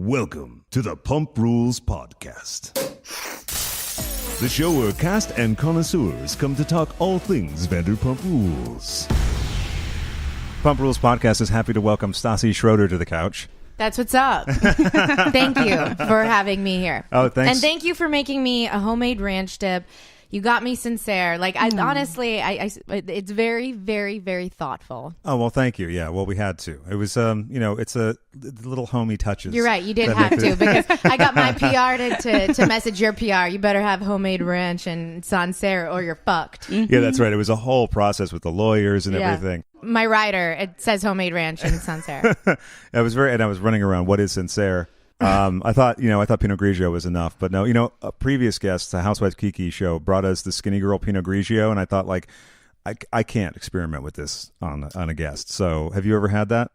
Welcome to the Pump Rules Podcast, the show where cast and connoisseurs come to talk all things Vanderpump Rules. Pump Rules Podcast is happy to welcome Stassi Schroeder to the couch. That's what's up. Thank you for having me here. Oh, thanks. And thank you for making me a homemade ranch dip. You got me Sancerre. Like, honestly, it's very, very, very thoughtful. Oh, well, thank you. Yeah, well, we had to. It was, it's a little homey touches. You're right. You did have to because I got my PR to message your PR. You better have homemade ranch and Sancerre or you're fucked. Mm-hmm. Yeah, that's right. It was a whole process with the lawyers and everything. My rider, it says homemade ranch and Sancerre. I was running around. What is Sancerre? I thought Pinot Grigio was enough, but no, a previous guest, the Housewives Kiki show, brought us the Skinny Girl Pinot Grigio, and I thought, like, I can't experiment with this on a guest. So, have you ever had that?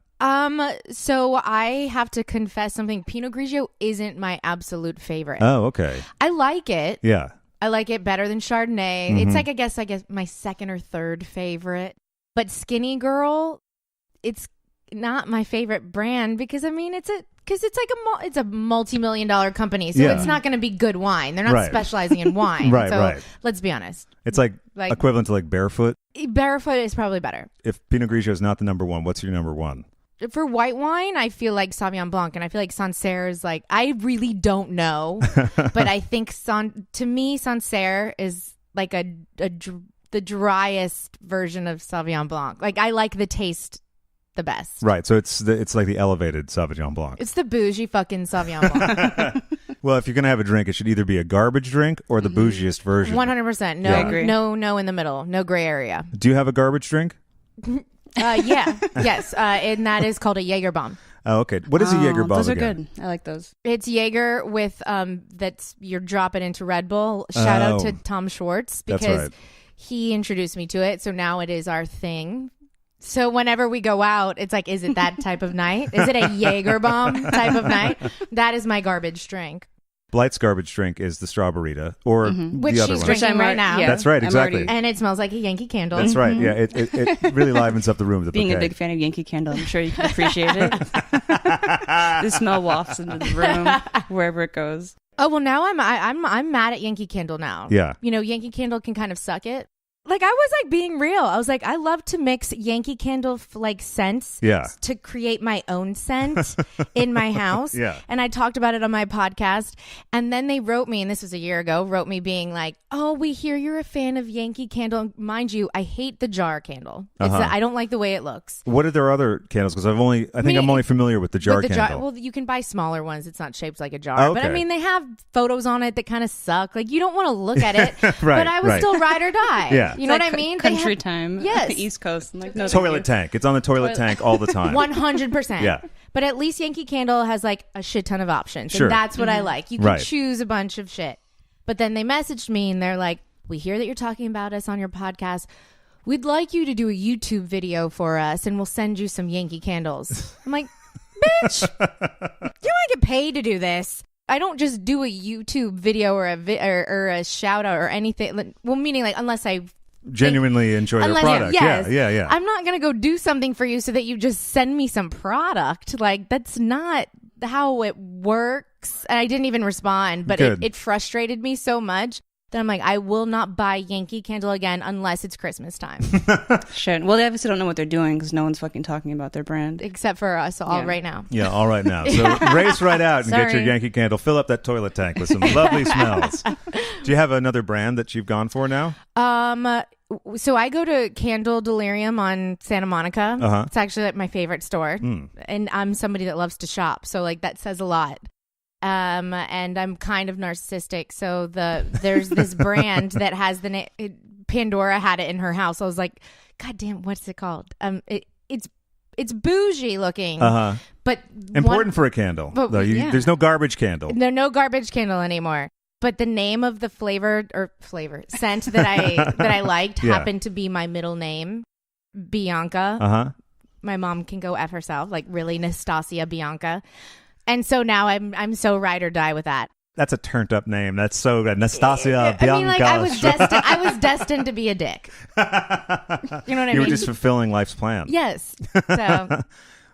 So I have to confess something. Pinot Grigio isn't my absolute favorite. Oh, okay. I like it. Yeah. I like it better than Chardonnay. Mm-hmm. It's like, I guess my second or third favorite. But Skinny Girl, it's not my favorite brand because it's a multi-million-dollar company, so it's not going to be good wine. They're not specializing in wine. Right. Let's be honest. It's like equivalent to like Barefoot. Barefoot is probably better. If Pinot Grigio is not the number one, what's your number one? For white wine, I feel like Sauvignon Blanc, and I feel like Sancerre is like, I really don't know, but I think to me Sancerre is like the driest version of Sauvignon Blanc. Like, I like the taste the best. Right. So it's like the elevated Sauvignon Blanc. It's the bougie fucking Sauvignon Blanc. Well, if you're going to have a drink, it should either be a garbage drink or the bougiest version. 100%. No, I agree. No in the middle. No gray area. Do you have a garbage drink? Yeah. Yes. And that is called a Jaeger bomb. Oh, okay. What is a Jaeger bomb? Those are good. I like those. It's Jaeger with you're dropping into Red Bull. Shout out to Tom Schwartz because he introduced me to it. So now it is our thing. So whenever we go out, it's like, is it that type of night? Is it a Jaeger bomb type of night? That is my garbage drink. Blythe's garbage drink is the Strawberita, or which the other she's one. drinking right now. Yeah, That's right, exactly. And it smells like a Yankee Candle. That's right. Yeah, it really livens up the room. With the Being bouquet. a big fan of Yankee Candle, I'm sure you can appreciate it. The smell wafts into the room wherever it goes. Oh well, now I'm mad at Yankee Candle now. Yeah, Yankee Candle can kind of suck it. Like, I was like being real. I was like, I love to mix Yankee Candle scents to create my own scent in my house. Yeah. And I talked about it on my podcast. And then they wrote me, and this was a year ago, being like, oh, we hear you're a fan of Yankee Candle. Mind you, I hate the jar candle. I don't like the way it looks. What are their other candles? Because I'm only familiar with the jar candle. Well, you can buy smaller ones. It's not shaped like a jar. Oh, okay. But I mean, they have photos on it that kind of suck. Like, you don't want to look at it. Right, but I was still ride or die. Yeah. You know what I mean? Country time. Yes. The East Coast. And no toilet tank. It's on the toilet tank all the time. 100%. Yeah. But at least Yankee Candle has like a shit ton of options. Sure. And that's what I like. You can Right. choose a bunch of shit. But then they messaged me and they're like, we hear that you're talking about us on your podcast. We'd like you to do a YouTube video for us and we'll send you some Yankee Candles. I'm like, bitch, you don't get paid to do this. I don't just do a YouTube video or a shout out or anything. Well, meaning like unless I genuinely enjoy their product. Yes. Yeah. I'm not going to go do something for you so that you just send me some product. Like, that's not how it works. And I didn't even respond, but it frustrated me so much that I'm like, I will not buy Yankee Candle again unless it's Christmas time. Shit. Well, they obviously don't know what they're doing because no one's fucking talking about their brand. Except for us all right now. Yeah, all right now. So race right out and get your Yankee Candle. Fill up that toilet tank with some lovely smells. Do you have another brand that you've gone for now? So I go to Candle Delirium on Santa Monica. Uh-huh. It's actually like my favorite store. And I'm somebody that loves to shop. So like that says a lot. And I'm kind of narcissistic. So there's this brand that has the name. Pandora had it in her house. I was like, God damn, what's it called? It's bougie looking, but important for a candle. Though there's no garbage candle. There's no garbage candle anymore. But the name of the flavor scent that I liked happened to be my middle name, Bianca. My mom can go F herself, like really Nastasia Bianca. And so now I'm so ride or die with that. That's a turned up name. That's so good. Nastasia Bianca. I mean, like I was destined to be a dick. You know what I mean? You were just fulfilling life's plan. Yes. So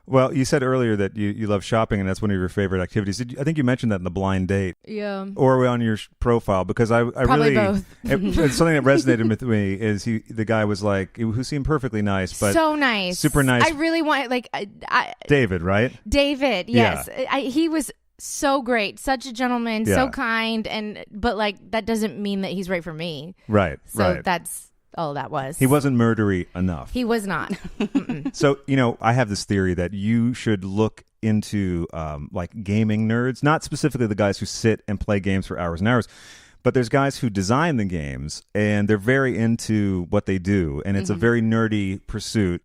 Well, you said earlier that you love shopping and that's one of your favorite activities. I think you mentioned that in the blind date. Yeah. Or on your profile, because I Probably really both. it's something that resonated with me is the guy was like, who seemed perfectly nice, but so nice, super nice. I really want David, right? David, yes. He was so great, such a gentleman, so kind, but like that doesn't mean that he's right for me. Right. So that's all that was. He wasn't murdery enough. He was not. So, I have this theory that you should look into like gaming nerds, not specifically the guys who sit and play games for hours and hours, but there's guys who design the games and they're very into what they do. And it's a very nerdy pursuit.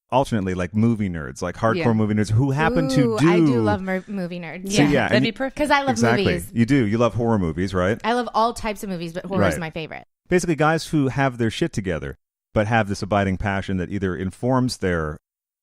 Alternately, like movie nerds, like hardcore movie nerds who happen to do. I do love movie nerds. So, Yeah, that'd be perfect. Because I love movies. You do. You love horror movies, right? I love all types of movies, but horror is my favorite. Basically, guys who have their shit together, but have this abiding passion that either informs their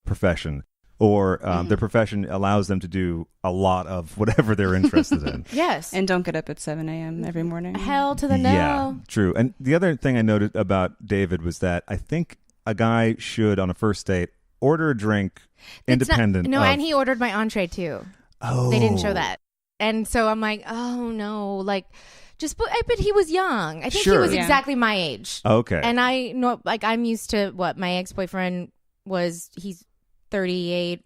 profession or their profession allows them to do a lot of whatever they're interested in. Yes. And don't get up at 7 a.m. every morning. Hell to the no. Yeah, true. And the other thing I noted about David was that I think a guy should, on a first date, order a drink independent. And he ordered my entree too. Oh. They didn't show that. And so I'm like, oh no, like but he was young. I think he was exactly my age. Okay. And I know, like, I'm used to what my ex-boyfriend was. He's 38.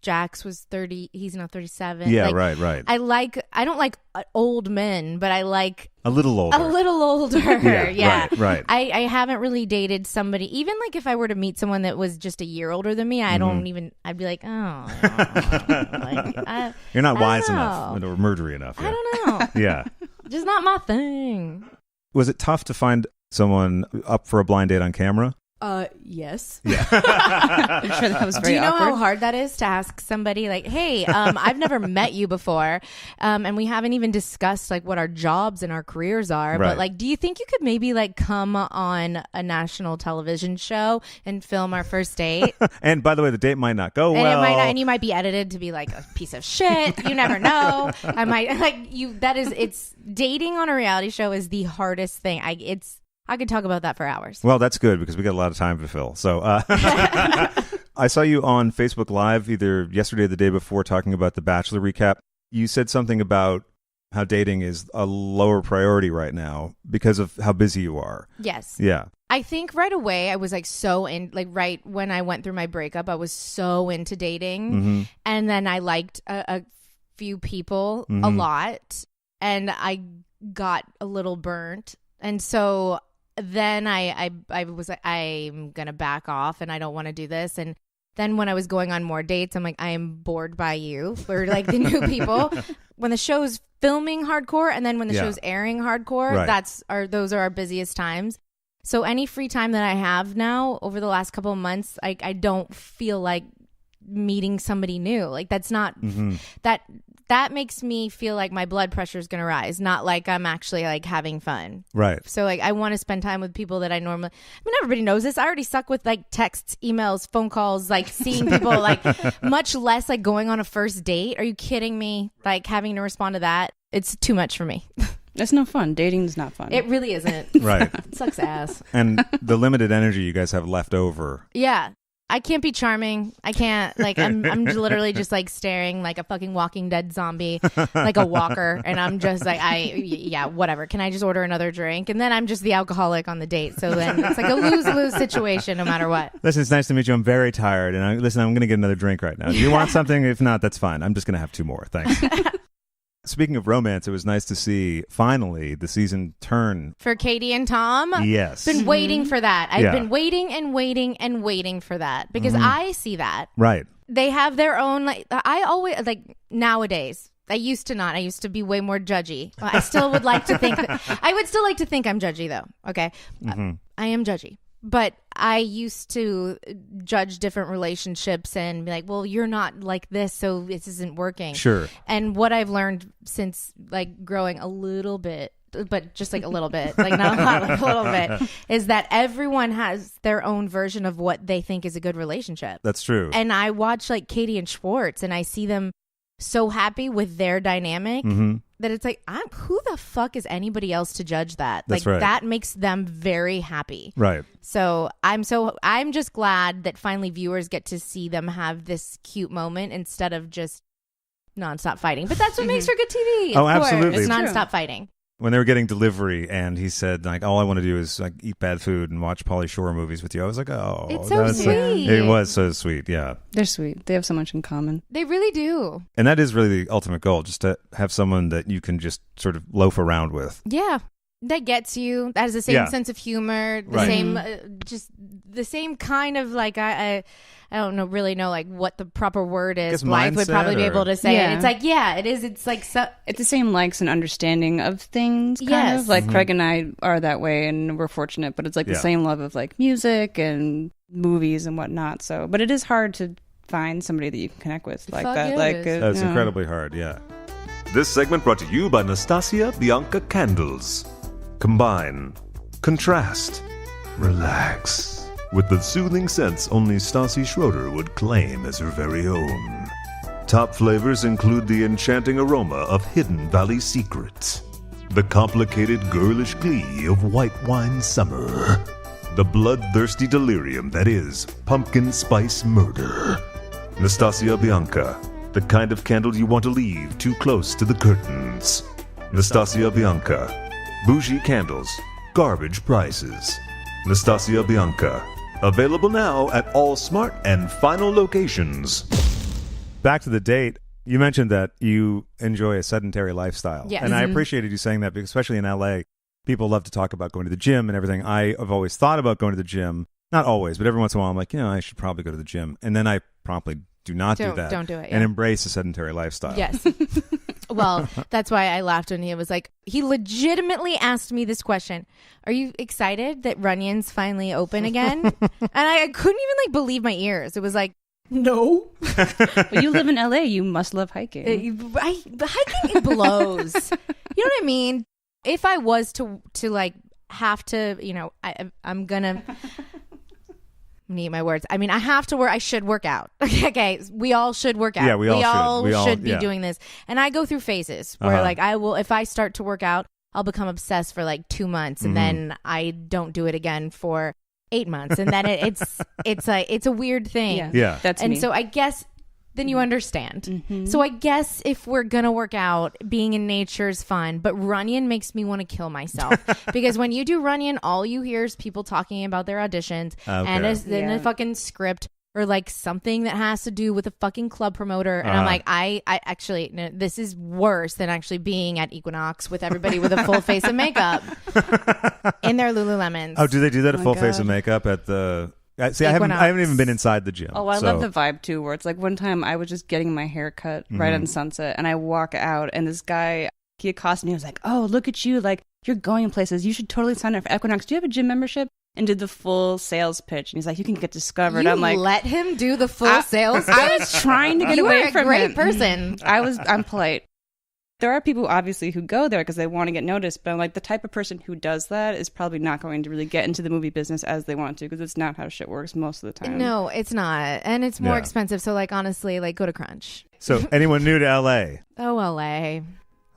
Jax was 30. He's now 37. Yeah, like, right. I don't like old men, but I like a little older. Yeah. Right. I haven't really dated somebody, even like if I were to meet someone that was just a year older than me, I'd be like, you're not wise enough or murdery enough. Yeah. I don't know. Yeah. Just not my thing. Was it tough to find someone up for a blind date on camera? Yes. Yeah. I'm sure that was very Do you know awkward. how hard that is to ask somebody like, hey, I've never met you before, and we haven't even discussed like what our jobs and our careers are, Right. but like, do you think you could maybe like come on a national television show and film our first date? And by the way, the date might not go And well. it might not, and you might be edited to be like a piece of shit. You never know. I might like you. It's dating on a reality show is the hardest thing. I could talk about that for hours. Well, that's good because we got a lot of time to fill. So I saw you on Facebook Live either yesterday or the day before talking about the Bachelor recap. You said something about how dating is a lower priority right now because of how busy you are. Yes. Yeah. I think right away I was like right when I went through my breakup, I was so into dating. Mm-hmm. And then I liked a few people a lot and I got a little burnt. And so then I was like, I'm going to back off and I don't want to do this. And then when I was going on more dates, I'm like, I am bored by you. We're like the new people. When the show's filming hardcore and then when the show's airing hardcore, right. Those are our busiest times. So any free time that I have now over the last couple of months, I don't feel like meeting somebody new. Like that's not that makes me feel like my blood pressure is going to rise, not like I'm actually like having fun. Right. So like I want to spend time with people that I normally, everybody knows this. I already suck with like texts, emails, phone calls, like seeing people like much less like going on a first date. Are you kidding me? Like having to respond to that. It's too much for me. It's no fun. Dating's not fun. It really isn't. Right. It sucks ass. And the limited energy you guys have left over. Yeah. I can't be charming. I can't, like, I'm literally just like staring like a fucking Walking Dead zombie, like a walker. And I'm just like, whatever. Can I just order another drink? And then I'm just the alcoholic on the date. So then it's like a lose-lose situation no matter what. Listen, it's nice to meet you. I'm very tired. And I'm going to get another drink right now. Do you want something? If not, that's fine. I'm just going to have 2 more. Thanks. Speaking of romance, it was nice to see finally the season turn. For Katie and Tom? Yes. Been waiting for that. I've been waiting and waiting and waiting for that because I see that. Right. They have their own, like, I always, like, nowadays, I used to not. I used to be way more judgy. I still would like to think, I would still like to think I'm judgy though. Okay. I am judgy. But I used to judge different relationships and be like, well, you're not like this, so this isn't working. Sure. And what I've learned since like growing a little bit, but just like a little bit, like not a lot, like a little bit, is that everyone has their own version of what they think is a good relationship. That's true. And I watch like Katie and Schwartz and I see them so happy with their dynamic. that it's like, who the fuck is anybody else to judge that? That's like right. that makes them very happy. Right. So I'm just glad that finally viewers get to see them have this cute moment instead of just nonstop fighting. But that's what makes for good TV. Oh, of course. absolutely. It's It's nonstop fighting. When they were getting delivery and he said, like, all I want to do is like eat bad food and watch Pauly Shore movies with you. I was like, oh. It's so that's sweet. It was so sweet, yeah. They're sweet. They have so much in common. They really do. And that is really the ultimate goal, just to have someone that you can just sort of loaf around with. Yeah. That gets you. That has the same Yeah. sense of humor. The Right. same, just the same kind of like, I don't really know like what the proper word is. Guess Blythe would mindset probably be or- able to say Yeah. it. It's like, yeah, it is. It's like, so, It's the same likes and understanding of things, kind Yes. of. Like Craig and I are that way, and we're fortunate, but it's like Yeah. the same love of like music and movies and whatnot. So, but it is hard to find somebody that you can connect with like Fuck that. yeah, Like, it is. That's you know. incredibly hard, yeah. This segment brought to you by Nastasia Bianca Candles. Combine, contrast, relax with the soothing scents only Stassi Schroeder would claim as her very own. Top flavors include the enchanting aroma of Hidden Valley Secret, the complicated girlish glee of white wine summer, the bloodthirsty delirium that is pumpkin spice murder. Nastasia Bianca, the kind of candle you want to leave too close to the curtains. Nastasia Bianca, bougie candles, garbage prices. Nastasia Bianca, available now at all Smart and Final locations. Back to the date, you mentioned that you enjoy a sedentary lifestyle. Yes. And I appreciated you saying that, because especially in LA, people love to talk about going to the gym and everything. I have always thought about going to the gym. Not always, but every once in a while I'm like, I should probably go to the gym. And then I promptly do not do that. Don't do it, And yeah. embrace a sedentary lifestyle. yes. Well, that's why I laughed when he was like, he legitimately asked me this question. Are you excited that Runyon's finally open again? And I couldn't even like believe my ears. It was like, no. Well, you live in LA. You must love hiking. Hiking blows. You know what I mean? If I was to like have to, I'm gonna need my words. I mean, I have to work. I should work out. Okay, we all should work out. Yeah, we all should. We all- should be yeah. doing this. And I go through phases where like I will, if I start to work out, I'll become obsessed for like 2 months, and then I don't do it again for 8 months, and then it's a weird thing. Yeah. That's And me. so I guess then you understand. So I guess if we're gonna work out, being in nature is fun, but Runyon makes me want to kill myself because when you do Runyon, all you hear is people talking about their auditions and then a fucking script or like something that has to do with a fucking club promoter. And I'm like, I actually, no, this is worse than actually being at Equinox with everybody with a full face of makeup in their Lululemons. Oh, do they do that? A my full face God. of makeup at the... See, I haven't even been inside the gym. Oh, I so- love the vibe too, where it's like one time I was just getting my hair cut right on Sunset, and I walk out, and this guy, he accosted me. He was like, "Oh, look at you! Like you're going places. You should totally sign up for Equinox. Do you have a gym membership?" And did the full sales pitch, and he's like, "You can get discovered." You I'm like, let him do the full sales. I was trying to get You away are a from great him. person. I'm polite. There are people obviously who go there because they want to get noticed, but I'm like the type of person who does that is probably not going to really get into the movie business as they want to, because it's not how shit works most of the time. No, it's not. And it's more Yeah. expensive. So, like, honestly, like, go to Crunch. So anyone new to LA? Oh, LA.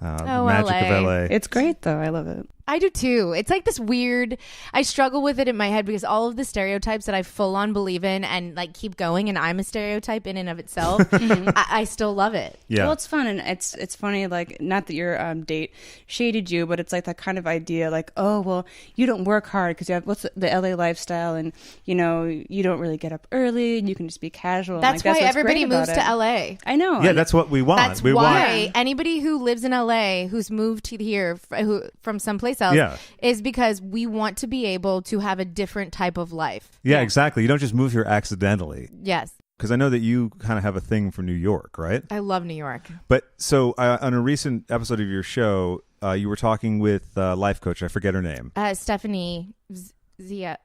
The Oh, magic LA. of LA. It's great though. I love it. I do too. It's like this weird, I struggle with it in my head because all of the stereotypes that I full on believe in and like keep going, and I'm a stereotype in and of itself, I still love it. Yeah. Well, it's fun, and it's funny. Like, not that your date shaded you, but it's like that kind of idea. Like, oh well, you don't work hard because you have what's the LA lifestyle, and you don't really get up early, and you can just be casual. and, That's like, why what's everybody great moves about to it. LA. I know. Yeah, and that's what we want. That's we why want. anybody who lives in LA who's moved to here from someplace else Yeah. is because we want to be able to have a different type of life. Yeah, exactly. You don't just move here accidentally. Yes. Because I know that you kind of have a thing for New York, right? I love New York. But so on a recent episode of your show, you were talking with life coach. I forget her name. Stephanie Zia.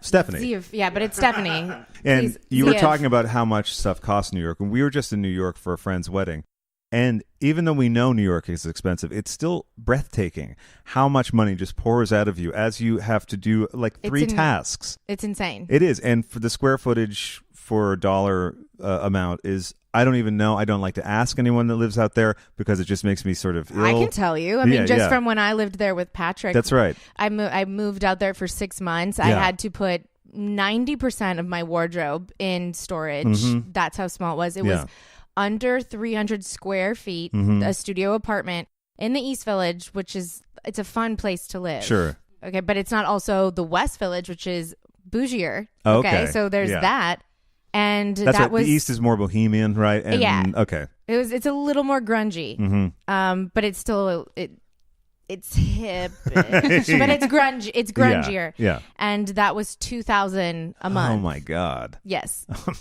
Stephanie. Zia, yeah, but it's Stephanie. And Please, you were Zia. talking about how much stuff costs in New York. And we were just in New York for a friend's wedding. And even though we know New York is expensive, it's still breathtaking how much money just pours out of you as you have to do like three tasks. It's insane. It is. And for the square footage for a dollar amount is I don't even know. I don't like to ask anyone that lives out there because it just makes me sort of ill. I can tell you. I mean, just from when I lived there with Patrick. That's right. I moved out there for 6 months. I had to put 90% of my wardrobe in storage. That's how small it was. It was under 300 square feet, a studio apartment in the East Village, which it's a fun place to live. Sure. Okay, but it's not also the West Village, which is bougier. Oh, okay, so there's that. And that's that right. was The East is more bohemian, right? And, yeah. Okay. It's a little more grungy. But it's still it's hip, but it's grunge. It's grungier. Yeah. And that was $2,000 a month. Oh my God. Yes. Oh,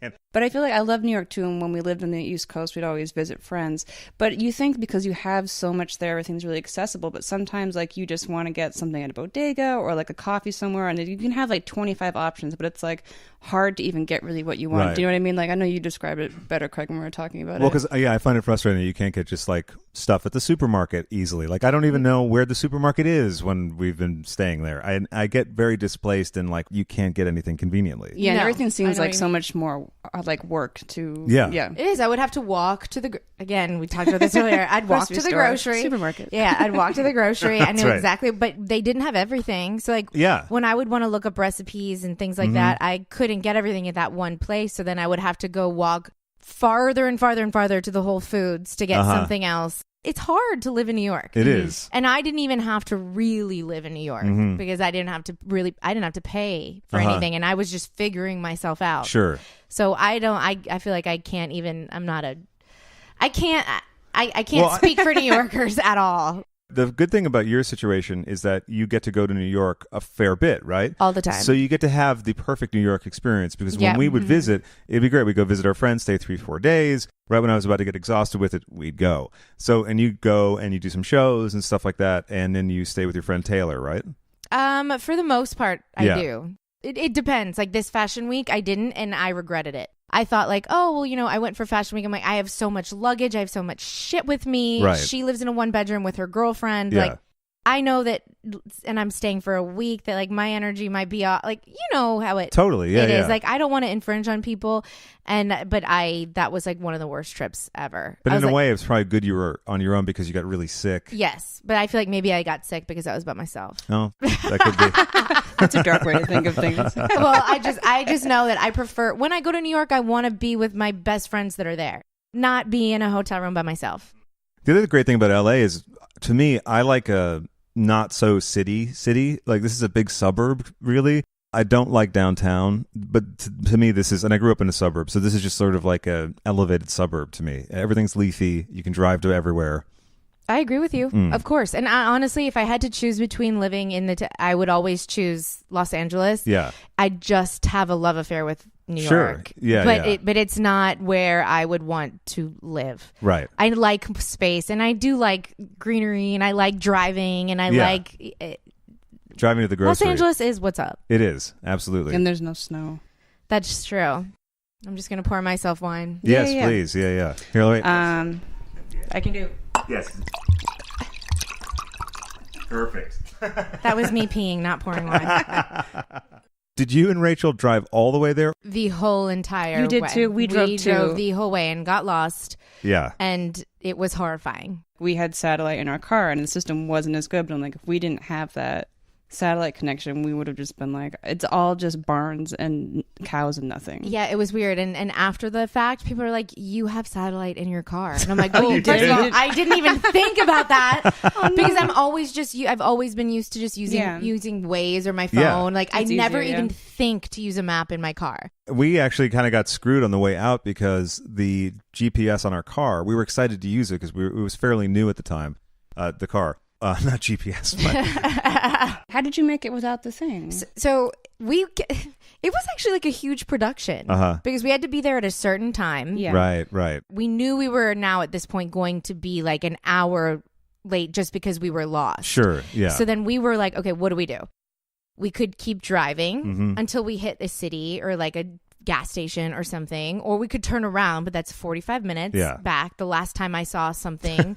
man. But I feel like I love New York too, and when we lived on the East Coast, we'd always visit friends. But you think because you have so much there, everything's really accessible, but sometimes like you just want to get something at a bodega or like a coffee somewhere, and you can have like 25 options, but it's like hard to even get really what you want. Right. Do you know what I mean? Like I know you described it better, Craig, when we were talking about Well, it. because I find it frustrating that you can't get just like stuff at the supermarket easily. Like I don't even know where the supermarket is when we've been staying there. I get very displaced and like you can't get anything conveniently. Yeah, and No, everything I seems know what like you so mean. much more like work to Yeah. It is. I would have to walk to again, we talked about this earlier. I'd walk Grocery to the store, grocery. supermarket. Yeah, I'd walk to the grocery. I knew right. exactly, but they didn't have everything. So like Yeah. when I would want to look up recipes and things like that, I couldn't get everything at that one place. So then I would have to go walk farther and farther and farther to the Whole Foods to get something else. It's hard to live in New York. It is. And I didn't even have to really live in New York because I didn't have to pay for anything, and I was just figuring myself out. Sure. So I feel like I can't even, I can't speak for New Yorkers at all. The good thing about your situation is that you get to go to New York a fair bit, right? All the time. So you get to have the perfect New York experience because Yeah. when we would visit, it'd be great. We'd go visit our friends, stay 3-4 days. Right when I was about to get exhausted with it, we'd go. So, and you go and you do some shows and stuff like that, and then you stay with your friend Taylor, right? For the most part, I Yeah. do. It depends. Like this fashion week, I didn't, and I regretted it. I thought like, oh, well, I went for fashion week. I'm like, I have so much luggage. I have so much shit with me. Right. She lives in a 1-bedroom with her girlfriend. Yeah. Like, I know that, and I'm staying for a week, that like my energy might be off. Like, you know how it Totally. Yeah. it yeah. is. Like, I don't want to infringe on people. That was like one of the worst trips ever. But I in was a like, way, it's probably good you were on your own because you got really sick. yes. But I feel like maybe I got sick because I was by myself. Oh, that could be. That's a dark way to think of things. Well, I just know that I prefer, when I go to New York, I want to be with my best friends that are there, not be in a hotel room by myself. The other great thing about LA is, to me, I like a not so city. Like this is a big suburb, really. I don't like downtown, but to me this is, and I grew up in a suburb, so this is just sort of like a elevated suburb to me. Everything's leafy. You can drive to everywhere. I agree with you, of course. And honestly, if I had to choose between living in I would always choose Los Angeles. Yeah. I just have a love affair with New Sure. York. Yeah, But yeah. but it's not where I would want to live. Right. I like space, and I do like greenery, and I like driving, and I Yeah. like Driving to the grocery. Los Angeles is what's up. It is. Absolutely. And there's no snow. That's true. I'm just gonna pour myself wine. Yes, Yeah. please. Yeah. Here, wait. I can do. Yes. Perfect. That was me peeing, not pouring wine. Did you and Rachel drive all the way there? The whole entire You did way. too. We drove too. the whole way and got lost, Yeah. and it was horrifying. We had satellite in our car, and the system wasn't as good. But I'm like, if we didn't have that satellite connection, we would have just been like, it's all just barns and cows and nothing. Yeah, it was weird. And after the fact, people are like, you have satellite in your car. And I'm like, oh, You first of all, did? I didn't even think about that because I've always been used to just using Waze or my phone. Yeah. Like I It's never easier, even yeah. think to use a map in my car. We actually kind of got screwed on the way out because the GPS on our car, we were excited to use it because it was fairly new at the time, the car. Not GPS, but How did you make it without the thing? So it was actually like a huge production because we had to be there at a certain time. Yeah. right. We knew we were now at this point going to be like an hour late just because we were lost. Sure, yeah. So then we were like, okay, what do? We could keep driving until we hit a city or like a gas station or something, or we could turn around, but that's 45 minutes back the last time I saw something.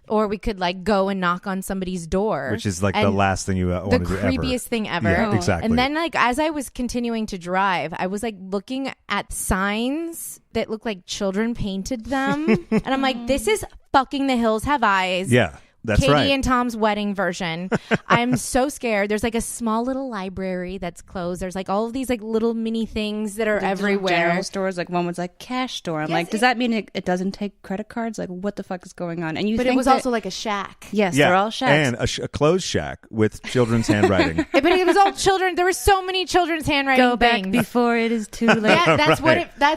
Or we could like go and knock on somebody's door, which is like the last thing you want to do ever. The creepiest thing ever. Yeah, exactly. And then like as I was continuing to drive, I was like looking at signs that looked like children painted them. And I'm like, this is fucking The Hills Have Eyes. Yeah. That's Katie right. and Tom's wedding version. I'm so scared. There's like a small little library that's closed. There's like all of these like little mini things that are everywhere. General stores, like one was like cash store. I'm like, does that mean it doesn't take credit cards? Like, what the fuck is going on? And but it was also like a shack. Yes, they're all shacks. And a closed shack with children's handwriting. But it was all children. There were so many children's handwriting. Go back before it is too late. Yeah, that's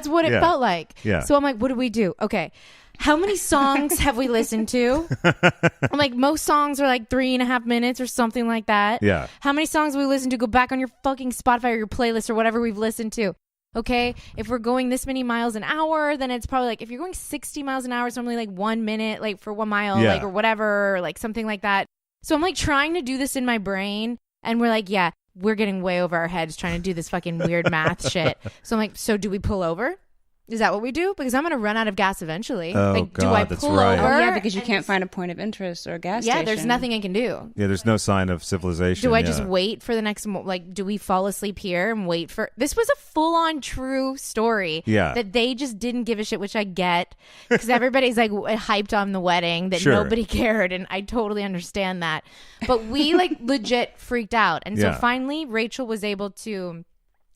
what it felt like. Yeah. So I'm like, what do we do? Okay. How many songs have we listened to? I'm like, most songs are like 3.5 minutes or something like that. Yeah. How many songs have we listened to? Go back on your fucking Spotify or your playlist or whatever we've listened to. Okay. If we're going this many miles an hour, then it's probably like, if you're going 60 miles an hour, it's normally like 1 minute, like for 1 mile, like, or whatever, or like something like that. So I'm like trying to do this in my brain. And we're like, yeah, we're getting way over our heads trying to do this fucking weird math shit. So I'm like, so do we pull over? Is that what we do? Because I'm going to run out of gas eventually. Oh, like, God, do I that's pull right. over? Oh, yeah, because you can't find a point of interest or a gas station. Yeah, there's nothing I can do. Yeah, there's no sign of civilization. Do I just wait for the next, like, do we fall asleep here and wait for, this was a full-on true story. Yeah. That they just didn't give a shit, which I get. Because everybody's like hyped on the wedding that nobody cared. And I totally understand that. But we like legit freaked out. And so finally, Rachel was able to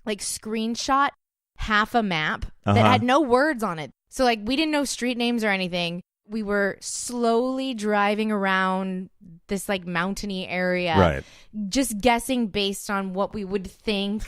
like screenshot half a map that had no words on it. So like we didn't know street names or anything. We were slowly driving around this like mountainy area, right? Just guessing based on what we would think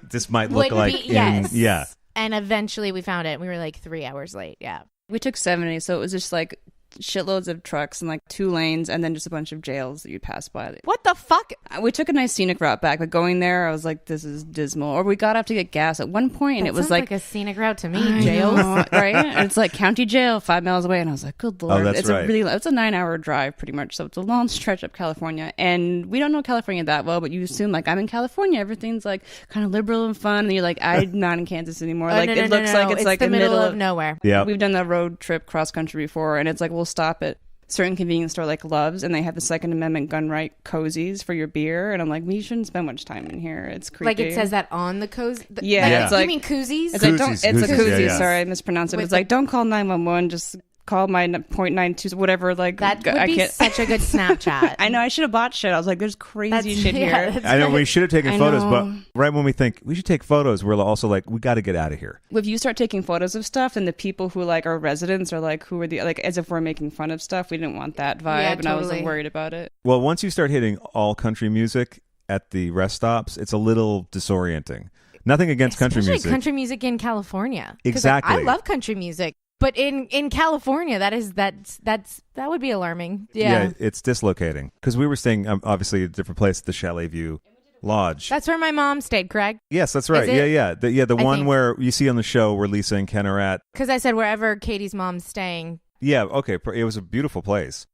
this might look like. Yes. And eventually we found it. We were like 3 hours late. Yeah. We took 70, so it was just like shitloads of trucks and like 2 lanes and then just a bunch of jails that you pass by. What the fuck? We took a nice scenic route back, but going there I was like, this is dismal. Or we got up to get gas at one point and that it was sounds like a scenic route to me. Jails, right? And it's like county jail 5 miles away, and I was like, good lord. That's right. It's a 9-hour drive pretty much, so it's a long stretch up California, and we don't know California that well, but you assume like I'm in California, everything's like kind of liberal and fun, and you're like, I'm not in Kansas anymore. Like it looks like it's like the the middle of nowhere. Yeah, we've done the road trip cross country before, and it's like we'll stop at certain convenience store like Love's, and they have the Second Amendment gun right cozies for your beer, and I'm like, we shouldn't spend much time in here. It's creepy. Like it says that on the cozy. It's like, you mean koozies? It's, like, it's a koozie. Yeah. Sorry, I mispronounced it. It's like, don't call 911. Just call my .92 whatever. Like that would be such a good Snapchat. I know. I should have bought shit. I was like, there's crazy shit here. I know we should have taken photos, but right when we think we should take photos, we're also like, we got to get out of here. If you start taking photos of stuff, and the people who like are residents are like, who are the like, as if we're making fun of stuff. We didn't want that vibe, Yeah, and I was like, worried about it. Well, once you start hitting all country music at the rest stops, it's a little disorienting. Nothing against country music. Especially country music in California. Exactly. Like, I love country music. But in California, that would be alarming. Yeah, it's dislocating because we were staying obviously a different place at the Chalet View Lodge. That's where my mom stayed, Craig. Yes, that's right. Yeah. The one where you see on the show where Lisa and Ken are at. Because I said wherever Katie's mom's staying. Yeah. Okay. It was a beautiful place.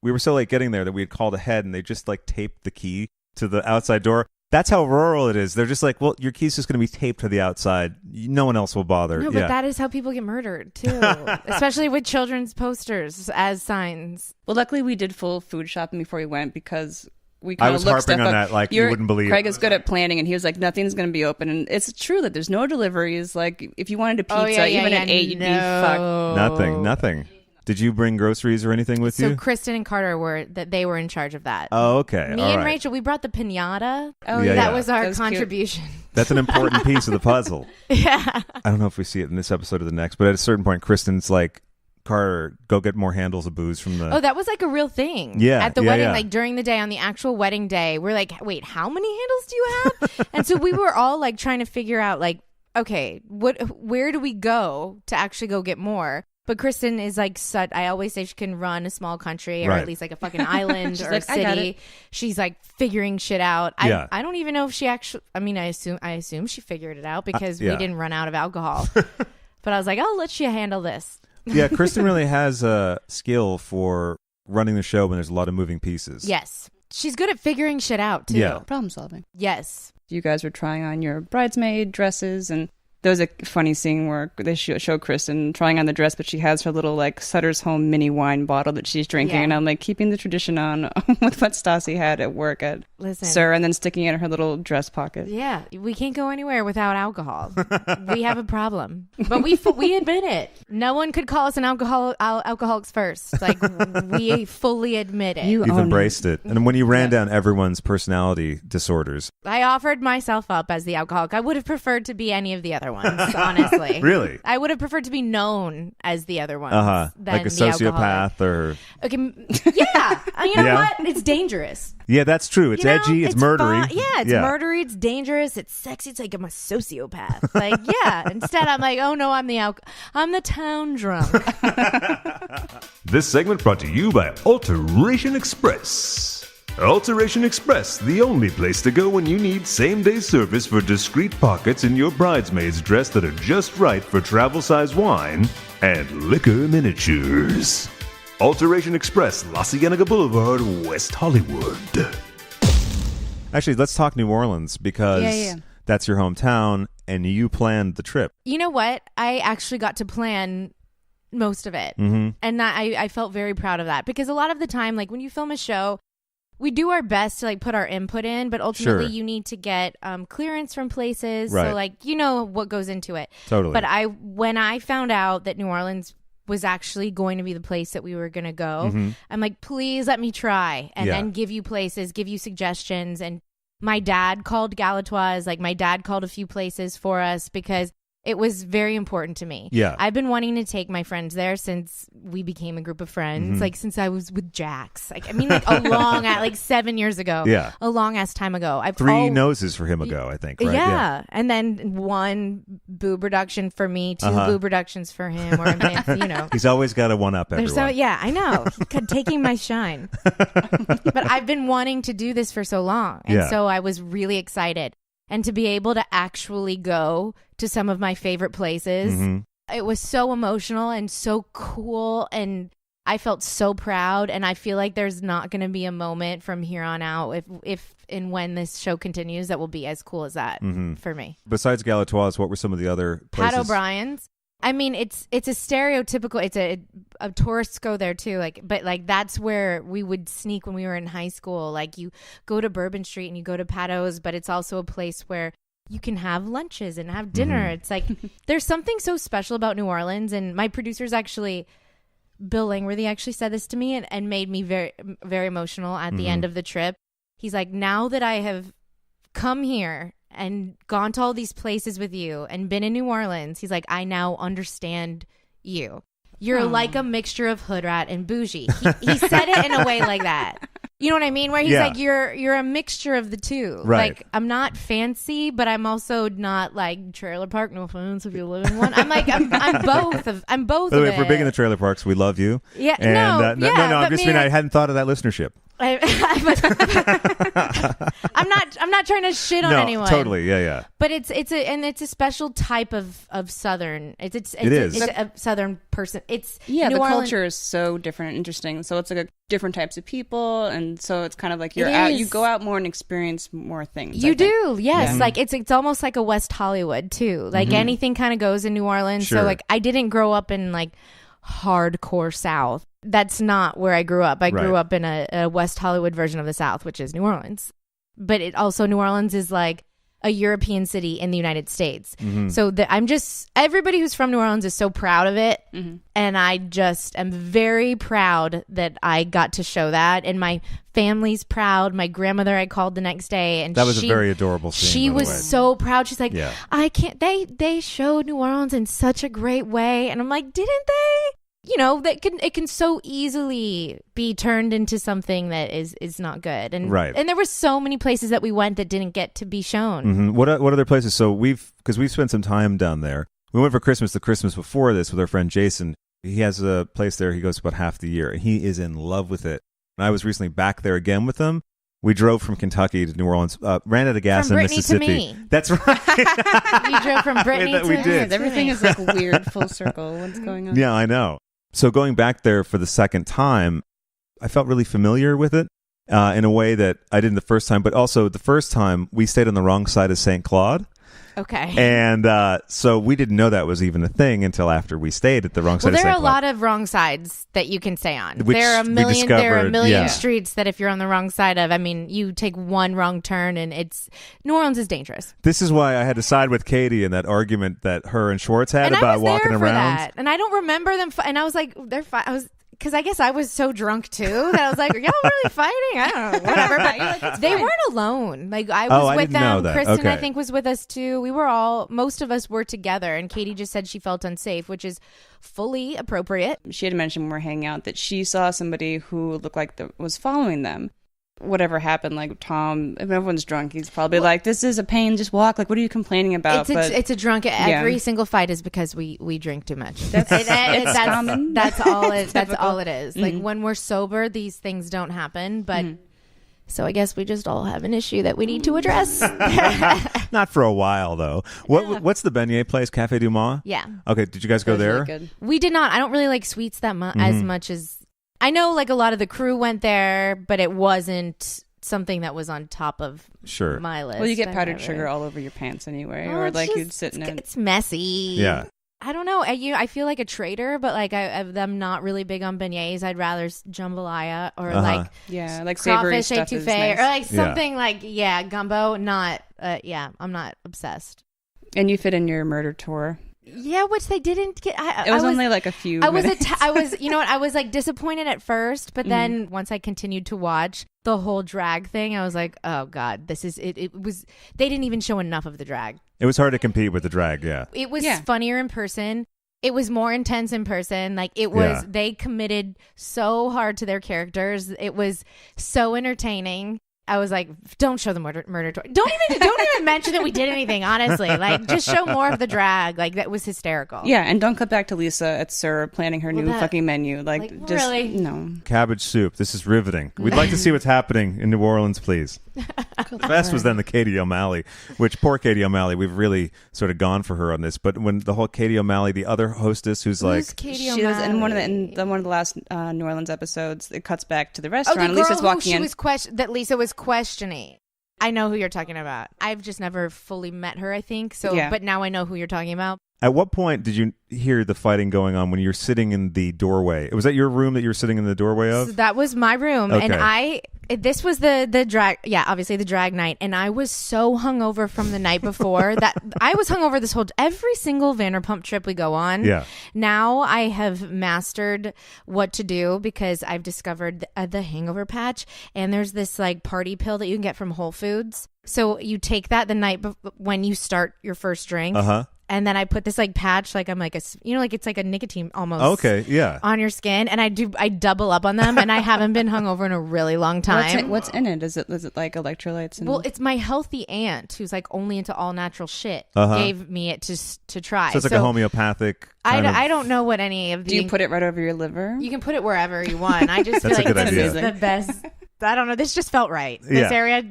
We were so late getting there that we had called ahead and they just like taped the key to the outside door. That's how rural it is. They're just like, well, your key's just going to be taped to the outside. No one else will bother. No, but that is how people get murdered, too. Especially with children's posters as signs. Well, luckily we did full food shopping before we went because we kind of looked stuff harping on that like you wouldn't believe. Craig is good at planning, and he was like, nothing's going to be open. And it's true that there's no deliveries. Like, if you wanted a pizza, even at 8, you'd be fucked. Nothing. Did you bring groceries or anything with you? So Kristen and Carter they were in charge of that. Oh, okay. Me and Rachel, we brought the piñata. Oh, yeah. That was our that was contribution. That's an important piece of the puzzle. Yeah. I don't know if we see it in this episode or the next, but at a certain point, Kristen's like, Carter, go get more handles of booze from the... Oh, that was like a real thing. Yeah. At the wedding, like during the day, on the actual wedding day, we're like, wait, how many handles do you have? And so we were all like trying to figure out like, okay, where do we go to actually go get more? But Kristen is like I always say she can run a small country or at least like a fucking island or like, a city. She's like figuring shit out. Yeah. I don't even know if she actually, I mean, I assume she figured it out because we didn't run out of alcohol. But I was like, I'll let you handle this. Yeah, Kristen really has a skill for running the show when there's a lot of moving pieces. Yes. She's good at figuring shit out too. Yeah. Problem solving. Yes. You guys were trying on your bridesmaid dresses, and There was a funny scene where they show Kristen trying on the dress, but she has her little like Sutter's Home mini wine bottle that she's drinking, and I'm like keeping the tradition on with what Stassi had at work at Sir, and then sticking it in her little dress pocket. Yeah, we can't go anywhere without alcohol. We have a problem, but we admit it. No one could call us an alcoholics first. Like we fully admit it. You've embraced it. And when you ran down everyone's personality disorders, I offered myself up as the alcoholic. I would have preferred to be any of the other ones, honestly. Really? I would have preferred to be known as the other ones. Than like a sociopath or... Okay, yeah. You know what? It's dangerous. Yeah, that's true. It's edgy. It's murdery. It's murdery. It's dangerous. It's sexy. It's like I'm a sociopath. Like, yeah. Instead, I'm like, oh no, I'm the town drunk. This segment brought to you by Alteration Express. Alteration Express, the only place to go when you need same-day service for discreet pockets in your bridesmaid's dress that are just right for travel-size wine and liquor miniatures. Alteration Express, La Cienega Boulevard, West Hollywood. Actually, let's talk New Orleans because that's your hometown and you planned the trip. You know what? I actually got to plan most of it. Mm-hmm. And I felt very proud of that because a lot of the time, like when you film a show, we do our best to like put our input in, but ultimately you need to get clearance from places. Right. So like, you know what goes into it. Totally. But when I found out that New Orleans was actually going to be the place that we were going to go, I'm like, please let me try and then give you places, give you suggestions. And my dad called Galatoire's, like my dad called a few places for us because it was very important to me. Yeah. I've been wanting to take my friends there since we became a group of friends, like since I was with Jax. Like, I mean, like like 7 years ago. Yeah. A long ass time ago. Three noses for him ago, I think, right? Yeah. And then one boob reduction for me, two boob reductions for him, or, you know. He's always got a one-up everyone. So, yeah, I know. Taking my shine. But I've been wanting to do this for so long. And so I was really excited. And to be able to actually go to some of my favorite places, it was so emotional and so cool. And I felt so proud. And I feel like there's not going to be a moment from here on out, if and when this show continues, that will be as cool as that for me. Besides Galatoire's, what were some of the other places? Pat O'Brien's. I mean, it's a stereotypical. It's a tourists go there too. Like, but like that's where we would sneak when we were in high school. Like, you go to Bourbon Street and you go to Pat O's, but it's also a place where you can have lunches and have dinner. It's like there's something so special about New Orleans. And my producer's actually, Bill Langworthy, actually said this to me and made me very, very emotional at the end of the trip. He's like, now that I have come here and gone to all these places with you and been in New Orleans, he's like, I now understand you. You're like a mixture of hood rat and bougie. He said it in a way like that. You know what I mean? Where he's like, you're a mixture of the two. Right. Like, I'm not fancy, but I'm also not like trailer park. No offense if you live in one. I'm like, I'm both of. I'm both. By the way, of if we're it. big in the trailer parks, we love you. Yeah. And, no. I'm just mean I hadn't thought of that listenership. I'm not trying to shit on anyone. Totally, yeah. But it's a special type of Southern. It's a Southern person. It's the New Orleans. culture is so different and interesting. So it's like different types of people, and so it's kind of like you go out more and experience more things. You do, yes. Like it's almost like a West Hollywood too. Like anything kind of goes in New Orleans. Sure. So like I didn't grow up in like hardcore South. That's not where I grew up. I grew up in a West Hollywood version of the South, which is New Orleans. But it also, New Orleans is like a European city in the United States. So everybody who's from New Orleans is so proud of it. And I just am very proud that I got to show that. And my family's proud. My grandmother I called the next day. And that was a very adorable scene. She was so proud. She's like, yeah. I can't, they showed New Orleans in such a great way. And I'm like, didn't they? You know, it can so easily be turned into something that is not good. And and there were so many places that we went that didn't get to be shown. What other places? So we've spent some time down there. We went for Christmas the Christmas before this with our friend Jason. He has a place there. He goes about half the year, and he is in love with it. And I was recently back there again with him. We drove from Kentucky to New Orleans, ran out of gas from in Brittany Mississippi. To me. That's right. You drove from Brittany to we did. Everything is like weird, full circle. What's going on? Yeah, I know. So going back there for the second time, I felt really familiar with it in a way that I didn't the first time. But also the first time, we stayed on the wrong side of St. Claude. Okay. And so we didn't know that was even a thing until after we stayed at the wrong side Well, of there are St. a lot of wrong sides that you can stay on. Which There are we a million discovered, yeah. streets that if you're on the wrong side of, I mean, you take one wrong turn and New Orleans is dangerous. This is why I had to side with Katie in that argument that her and Schwartz had And I about was there walking for around. that. And I don't remember them. And I was like, they're fine. Because I guess I was so drunk too that I was like, are y'all really fighting? I don't know, whatever. But they weren't alone. Like I was I with didn't know them. that. Kristen, I Okay. think, was with us too. Most of us were together. And Katie just said she felt unsafe, which is fully appropriate. She had mentioned when we were hanging out that she saw somebody who looked like was following them. Whatever happened, like Tom, if everyone's drunk, he's probably like, this is a pain, just walk. Like, what are you complaining about? It's a drunk. Every single fight is because we drink too much. That's common. That's all it is. Mm-hmm. Like when we're sober, these things don't happen. But so I guess we just all have an issue that we need to address. Not for a while, though. What's the beignet place? Cafe Du Mont? Yeah. Okay, did you guys go That's there? really good. We did not. I don't really like sweets that as much as I know. Like a lot of the crew went there, but it wasn't something that was on top of my list. Well, you get powdered Never- sugar all over your pants anyway, Oh, or it's like just- you'd sit in it. It's messy. Yeah. I don't know. I feel like a traitor, but like I'm not really big on beignets. I'd rather jambalaya or like Yeah, like savory crawfish stuff is étouffée nice. or like something like gumbo. Not I'm not obsessed. And you fit in your murder tour. Yeah, which they didn't get. It was only like a few. I was minutes. I was you know what, I was like disappointed at first, but then once I continued to watch the whole drag thing, I was like, oh god, this is it. It was they didn't even show enough of the drag. It was hard to compete with the drag, yeah. It was funnier in person. It was more intense in person. Like it was, they committed so hard to their characters. It was so entertaining. I was like, don't show the murder tour. Don't even mention that we did anything. Honestly, like just show more of the drag. Like that was hysterical. Yeah, and don't cut back to Lisa at Sir planning her new fucking menu. Like just really? no. Cabbage soup. This is riveting. We'd like to see what's happening in New Orleans, please. The best was then the Katie O'Malley, which poor Katie O'Malley, we've really sort of gone for her on this. But when the whole Katie O'Malley, the other hostess who's like, Katie She was in one of the last New Orleans episodes. It cuts back to the restaurant. the and girl Lisa's walking in. that Lisa was questioning. I know who you're talking about. I've just never fully met her, I think. So, but now I know who you're talking about. at what point did you hear the fighting going on when you're sitting in the doorway? Was that your room that you were sitting in the doorway of? So that was my room. Okay. And this was the drag, obviously the drag night. And I was so hungover from the night before that I was hungover every single Vanderpump trip we go on. Yeah. Now I have mastered what to do because I've discovered the hangover patch. And there's this like party pill that you can get from Whole Foods. So you take that the night when you start your first drink. Uh-huh. And then I put this like patch, like I'm like like it's like a nicotine almost. Okay, yeah. On your skin, and I double up on them, and I haven't been hungover in a really long time. What's in it? Is it like electrolytes? And... Well, it's my healthy aunt who's like only into all natural shit gave me it to try. So it's like a homeopathic. I don't know what any of the. Do you put it right over your liver? You can put it wherever you want. I just feel That's a like good this idea. is the best. I don't know. This just felt right. This area.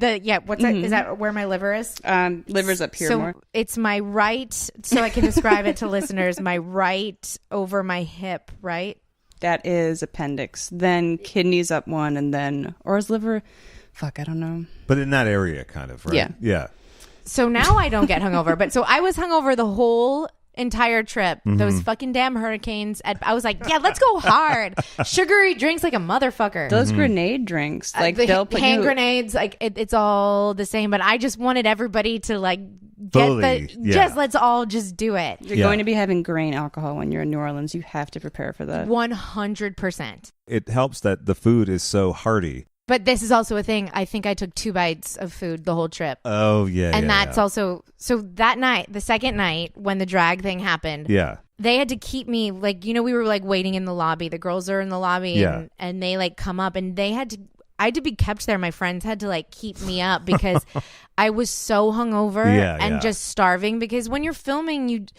What's that? Is that where my liver is? Liver's up here so more. It's my right, so I can describe it to listeners. My right over my hip, right? That is appendix. Then kidneys up one, and then or is liver? Fuck, I don't know. But in that area, kind of, right? Yeah. Yeah. So now I don't get hungover, but so I was hungover the whole entire trip. Those fucking damn hurricanes. I was like, yeah, let's go hard. Sugary drinks like a motherfucker. Those grenade drinks, like The they'll put hand you. grenades, like it's all the same. But I just wanted everybody to like get Fully, yeah. just let's all just do it. You're going to be having grain alcohol when you're in New Orleans. You have to prepare for that. 100%. It helps that the food is so hearty. But this is also a thing. I think I took 2 bites of food the whole trip. Oh, yeah. And yeah, that's yeah. also, so that night, the second night when the drag thing happened, Yeah. they had to keep me, like, we were like waiting in the lobby. The girls are in the lobby Yeah. and they like come up and I had to be kept there. My friends had to like keep me up because I was so hungover and just starving because when you're filming,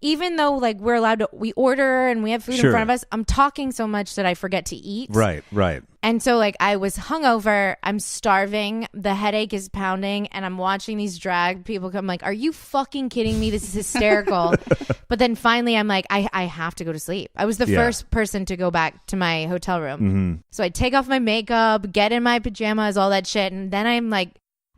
even though like we order and we have food in front of us, I'm talking so much that I forget to eat. Right. And so like I was hungover, I'm starving, the headache is pounding, and I'm watching these drag people come like, are you fucking kidding me? This is hysterical. But then finally I'm like, I have to go to sleep. I was the first person to go back to my hotel room. So I take off my makeup, get in my pajamas, all that shit. And then I'm like,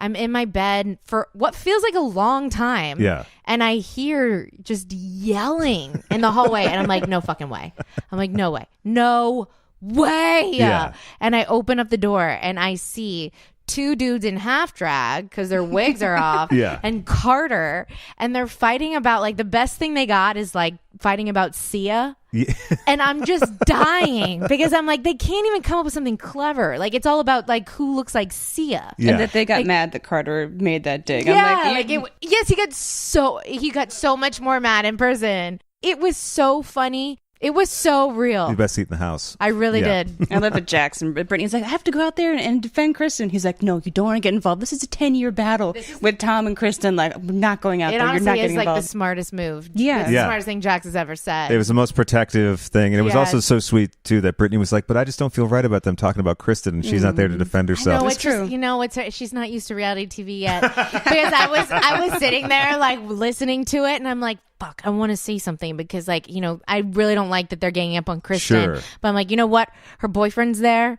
I'm in my bed for what feels like a long time. Yeah. And I hear just yelling in the hallway. And I'm like, no fucking way. I'm like, no way. No way. Yeah. And I open up the door and I see 2 dudes in half drag because their wigs are off. Yeah. And Carter. And they're fighting about, like, the best thing they got is, like, fighting about Sia. Yeah. And I'm just dying because I'm like, they can't even come up with something clever. Like, it's all about, like, who looks like Sia. Yeah. And that they got mad that Carter made that dig. Yeah, I'm like, yes, he got so much more mad in person. It was so funny. It was so real. The best seat in the house. I really Yeah. did. I love it, Jackson. Brittany's like, I have to go out there and defend Kristen. He's like, no, you don't want to get involved. This is a 10-year battle with Tom and Kristen. Like, I'm not going out It there. You're honestly not is getting like involved. the smartest move. Yeah. It's the Yeah. smartest thing Jax has ever said. It was the most protective thing. And it was Yes. also so sweet, too, that Brittany was like, but I just don't feel right about them talking about Kristen, and she's not there to defend herself. No, It's it's true. true. You know, she's not used to reality TV yet. Because I was sitting there like listening to it, and I'm like, fuck, I want to say something because, like, you know, I really don't like that they're ganging up on Kristen. Sure. But I'm like, you know what? Her boyfriend's there.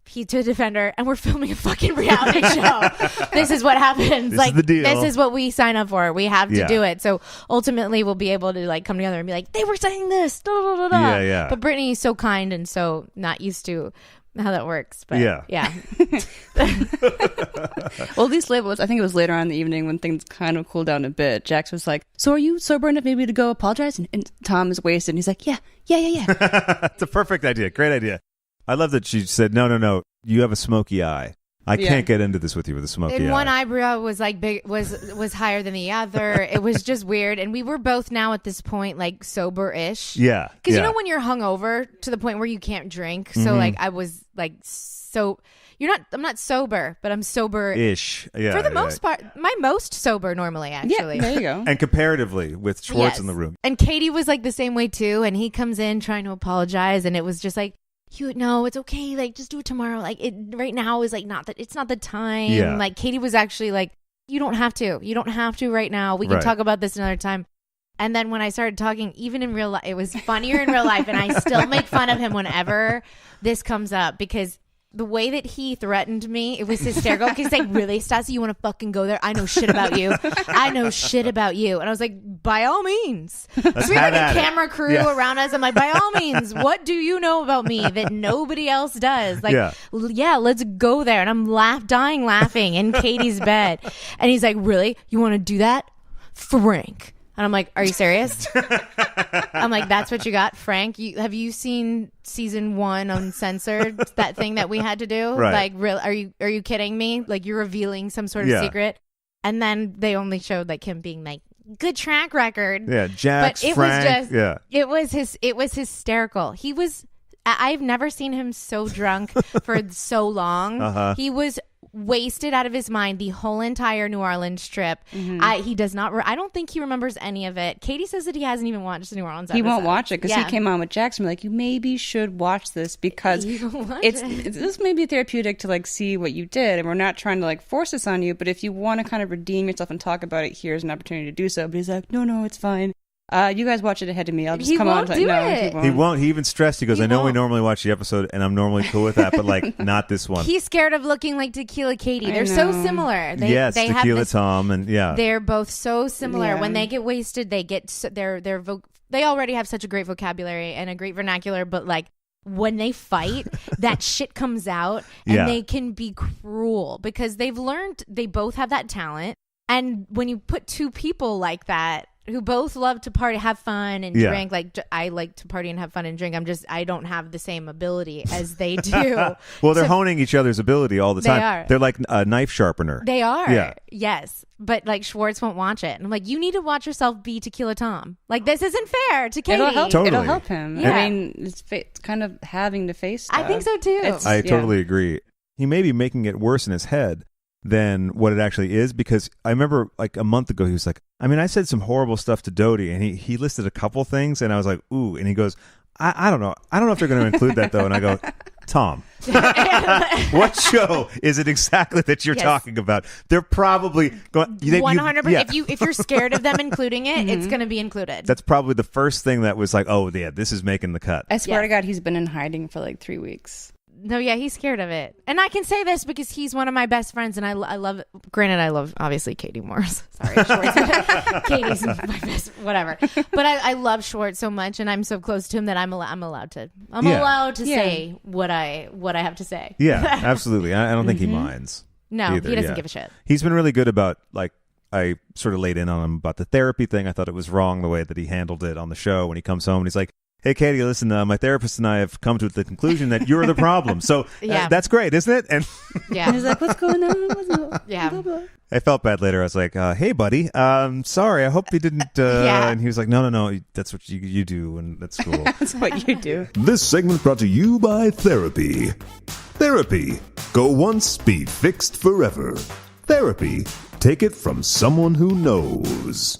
He's to defend her, and we're filming a fucking reality show. This is what happens. This is the deal. This is what we sign up for. We have to Yeah. do it. So ultimately, we'll be able to like come together and be like, they were saying this. Da, da, da, da. Yeah, yeah. But Brittany is so kind and so not used to how that works. But Yeah. yeah. Well, at least I think it was later on in the evening when things kind of cooled down a bit. Jax was like, so are you sober enough maybe to go apologize? And Tom is wasted. And he's like, yeah. It's a perfect idea. Great idea. I love that she said, no. You have a smoky eye. I can't get into this with you with a smoky And eye. one eyebrow was like big, was higher than the other. It was just weird, and we were both now at this point like sober-ish. Yeah. Because yeah. you know when you're hungover to the point where you can't drink. So like I was like I'm not sober, but I'm sober Ish. Yeah. for the yeah. most part. My most sober normally actually. Yeah, there you go. And comparatively with Schwartz Yes. in the room. And Katie was like the same way too, and he comes in trying to apologize, and it was just like, it's okay, like just do it tomorrow. Like it right now is like it's not the time. Yeah. Like Katie was actually like, you don't have to right now. We can Right. talk about this another time. And then when I started talking, even in real life, it was funnier in real life, and I still make fun of him whenever this comes up because the way that he threatened me, it was hysterical. He's like, really, Stassi, you want to fucking go there? I know shit about you. I know shit about you. And I was like, by all means. So we had like a camera crew around us. I'm like, by all means, what do you know about me that nobody else does? Like, yeah, let's go there. And I'm dying laughing in Katie's bed. And he's like, really? You want to do that? Frank. And I'm like, are you serious? I'm like, that's what you got, Frank? Have you seen season 1 Uncensored? That thing that we had to do? Right. Like, really? Are you kidding me? Like, you're revealing some sort of secret? And then they only showed like him being like, good track record. Yeah, Jax, but it Frank. was just, it was hysterical. I've never seen him so drunk for so long. Uh-huh. He was wasted out of his mind the whole entire New Orleans trip. He does not. I don't think he remembers any of it. Katie says that he hasn't even watched the New Orleans. He won't episode. watch it because he came on with Jackson. Like, you maybe should watch this because this may be therapeutic to like see what you did, and we're not trying to like force this on you. But if you want to kind of redeem yourself and talk about it, here's an opportunity to do so. But he's like, no, it's fine. You guys watch it ahead of me. I'll just He come won't on. do No, it. He won't. He even stressed. He goes, He I know we won't. normally watch the episode, and I'm normally cool with that, but like not this one. He's scared of looking like Tequila Katie. I They're so know. similar. Yes, they have Tequila this, Tom, and They're both so similar. Yeah. When they get wasted, they get they already have such a great vocabulary and a great vernacular, but like when they fight, that shit comes out, and Yeah. they can be cruel because they've learned they both have that talent. And when you put two people like that who both love to party, have fun, and Yeah. drink, like I like to party and have fun and drink. I don't have the same ability as they do. well, they're So- honing each other's ability all the They time. are. They're like a knife sharpener. They are. Yeah. Yes. But like Schwartz won't watch it. And I'm like, you need to watch yourself be Tequila Tom. Like, this isn't fair to Katie. It'll help. Totally. It'll help him. Yeah. I mean, it's kind of having to face stuff. I think so too. I totally agree. He may be making it worse in his head than what it actually is, because I remember like a month ago he was like, I mean, I said some horrible stuff to Dodie, and he listed a couple things, and I was like, ooh, and he goes, I don't know if they're going to include that though, and I go, Tom, what show is it exactly that you're Yes. talking about? They're probably going 100%. If you're scared of them including it, it's going to be included. That's probably the first thing that was like, oh yeah, this is making the cut. I swear Yes. to God, he's been in hiding for like 3 weeks. No, yeah, he's scared of it. And I can say this because he's one of my best friends, and I love, granted, I love, obviously, Katie more. Sorry, Schwartz. Katie's my best, whatever. But I love Schwartz so much, and I'm so close to him that I'm allowed to say what I have to say. Yeah, absolutely. I don't think he minds. No, either. He doesn't give a shit. He's been really good about, like, I sort of laid in on him about the therapy thing. I thought it was wrong the way that he handled it on the show when he comes home and he's like, hey, Katie, listen, my therapist and I have come to the conclusion that you're the problem. So that's great, isn't it? And he's like, what's going on? Yeah. Blah, blah. I felt bad later. I was like, hey, buddy, sorry, I hope you didn't. And he was like, no, that's what you do, and that's cool. That's what you do. This segment brought to you by Therapy. Therapy. Go once, be fixed forever. Therapy. Take it from someone who knows.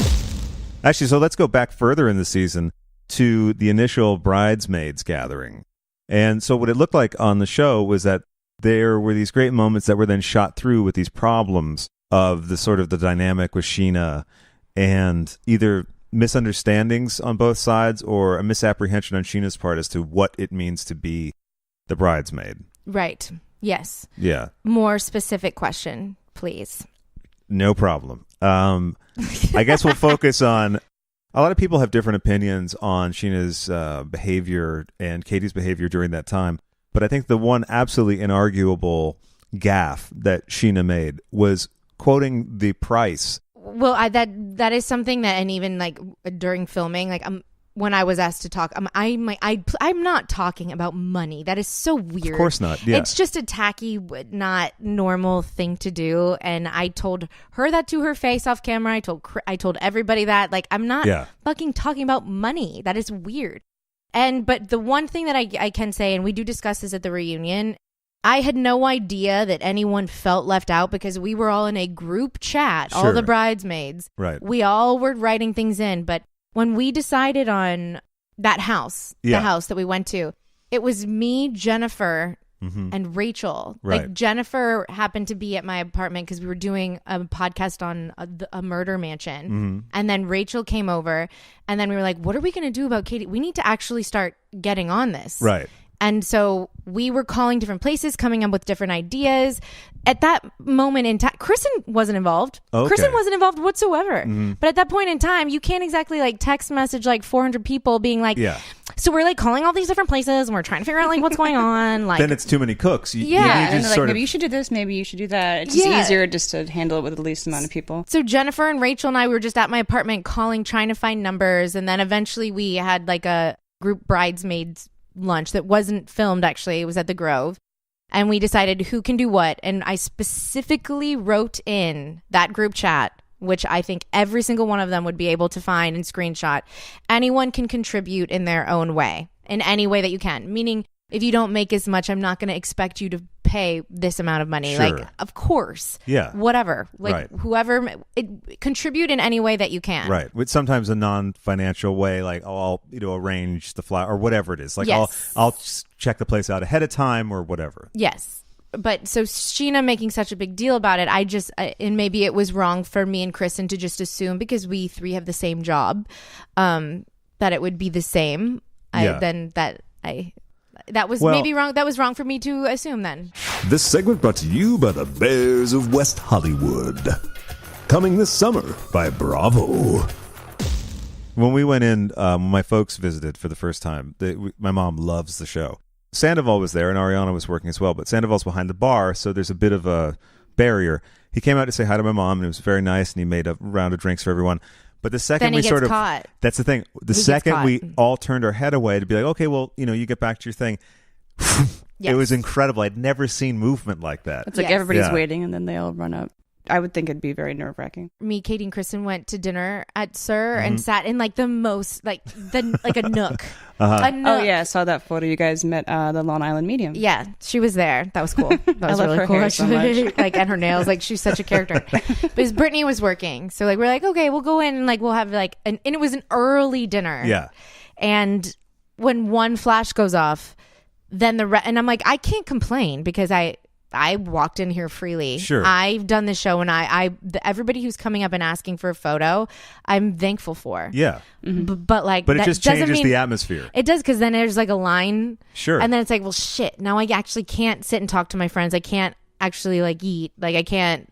Actually, so let's go back further in the season to the initial bridesmaids gathering. And so what it looked like on the show was that there were these great moments that were then shot through with these problems of the sort of the dynamic with Sheena and either misunderstandings on both sides or a misapprehension on Sheena's part as to what it means to be the bridesmaid. Right. Yes. Yeah. More specific question, please. No problem. I guess we'll focus on, a lot of people have different opinions on Sheena's behavior and Katie's behavior during that time. But I think the one absolutely inarguable gaffe that Sheena made was quoting the price. Well, that is something that, and even like during filming, like when I was asked to talk, I'm not talking about money. That is so weird. Of course not. Yeah. It's just a tacky, not normal thing to do. And I told her that to her face off camera. I told everybody that. Like, I'm not fucking talking about money. That is weird. But the one thing that I can say, and we do discuss this at the reunion, I had no idea that anyone felt left out because we were all in a group chat, all the bridesmaids. Right. We all were writing things in, but when we decided on that house, the house that we went to, it was me, Jennifer, and Rachel. Right. Like, Jennifer happened to be at my apartment because we were doing a podcast on a murder mansion. And then Rachel came over, and then we were like, what are we going to do about Katie? We need to actually start getting on this. Right. And so we were calling different places, coming up with different ideas. At that moment in time, Kristen wasn't involved. Okay. Kristen wasn't involved whatsoever. But at that point in time, you can't exactly like text message like 400 people being like, so we're like calling all these different places and we're trying to figure out like what's going on. Like, then it's too many cooks. You and they're like, maybe you should do this, maybe you should do that. It's just easier just to handle it with the least amount of people. So Jennifer and Rachel and I were just at my apartment calling, trying to find numbers. And then eventually we had like a group bridesmaids lunch that wasn't filmed. Actually, it was at the Grove, and we decided who can do what. And I specifically wrote in that group chat, which I think every single one of them would be able to find and screenshot, anyone can contribute in their own way, in any way that you can. Meaning, if you don't make as much, I'm not going to expect you to pay this amount of money. Sure. Like, of course. Yeah. Whatever. Like, whoever, contribute in any way that you can. Right. With sometimes a non-financial way, like, I'll arrange the flyer or whatever it is. Like, I'll check the place out ahead of time or whatever. Yes. But so Sheena making such a big deal about it, and maybe it was wrong for me and Kristen to just assume, because we three have the same job, that it would be the same. That was maybe wrong. That was wrong for me to assume then. This segment brought to you by the Bears of West Hollywood. Coming this summer by Bravo. When we went in, when my folks visited for the first time, my mom loves the show. Sandoval was there and Ariana was working as well, but Sandoval's behind the bar, so there's a bit of a barrier. He came out to say hi to my mom, and it was very nice, and he made a round of drinks for everyone. But the second then he gets caught. That's the thing. The second we all turned our head away to be like, okay, well, you get back to your thing. It was incredible. I'd never seen movement like that. It's like everybody's waiting and then they all run up. I would think it'd be very nerve-wracking. Me, Katie, and Kristen went to dinner at Sir and sat in like the most, like a nook. A nook. Oh yeah, I saw that photo. You guys met the Long Island Medium. Yeah, she was there. That was cool. That was really cool. Hair so much. Like, and her nails. Like, she's such a character. Because Brittany was working, so like we're like, okay, we'll go in and like we'll have like and it was an early dinner. Yeah. And when one flash goes off, then and I'm like, I can't complain because I walked in here freely. Sure. I've done this show, and everybody who's coming up and asking for a photo, I'm thankful for. Yeah. But But it that just doesn't changes mean, the atmosphere. It does, because then there's like a line. Sure. And then it's like, well, shit. Now I actually can't sit and talk to my friends. I can't actually like eat. Like I can't.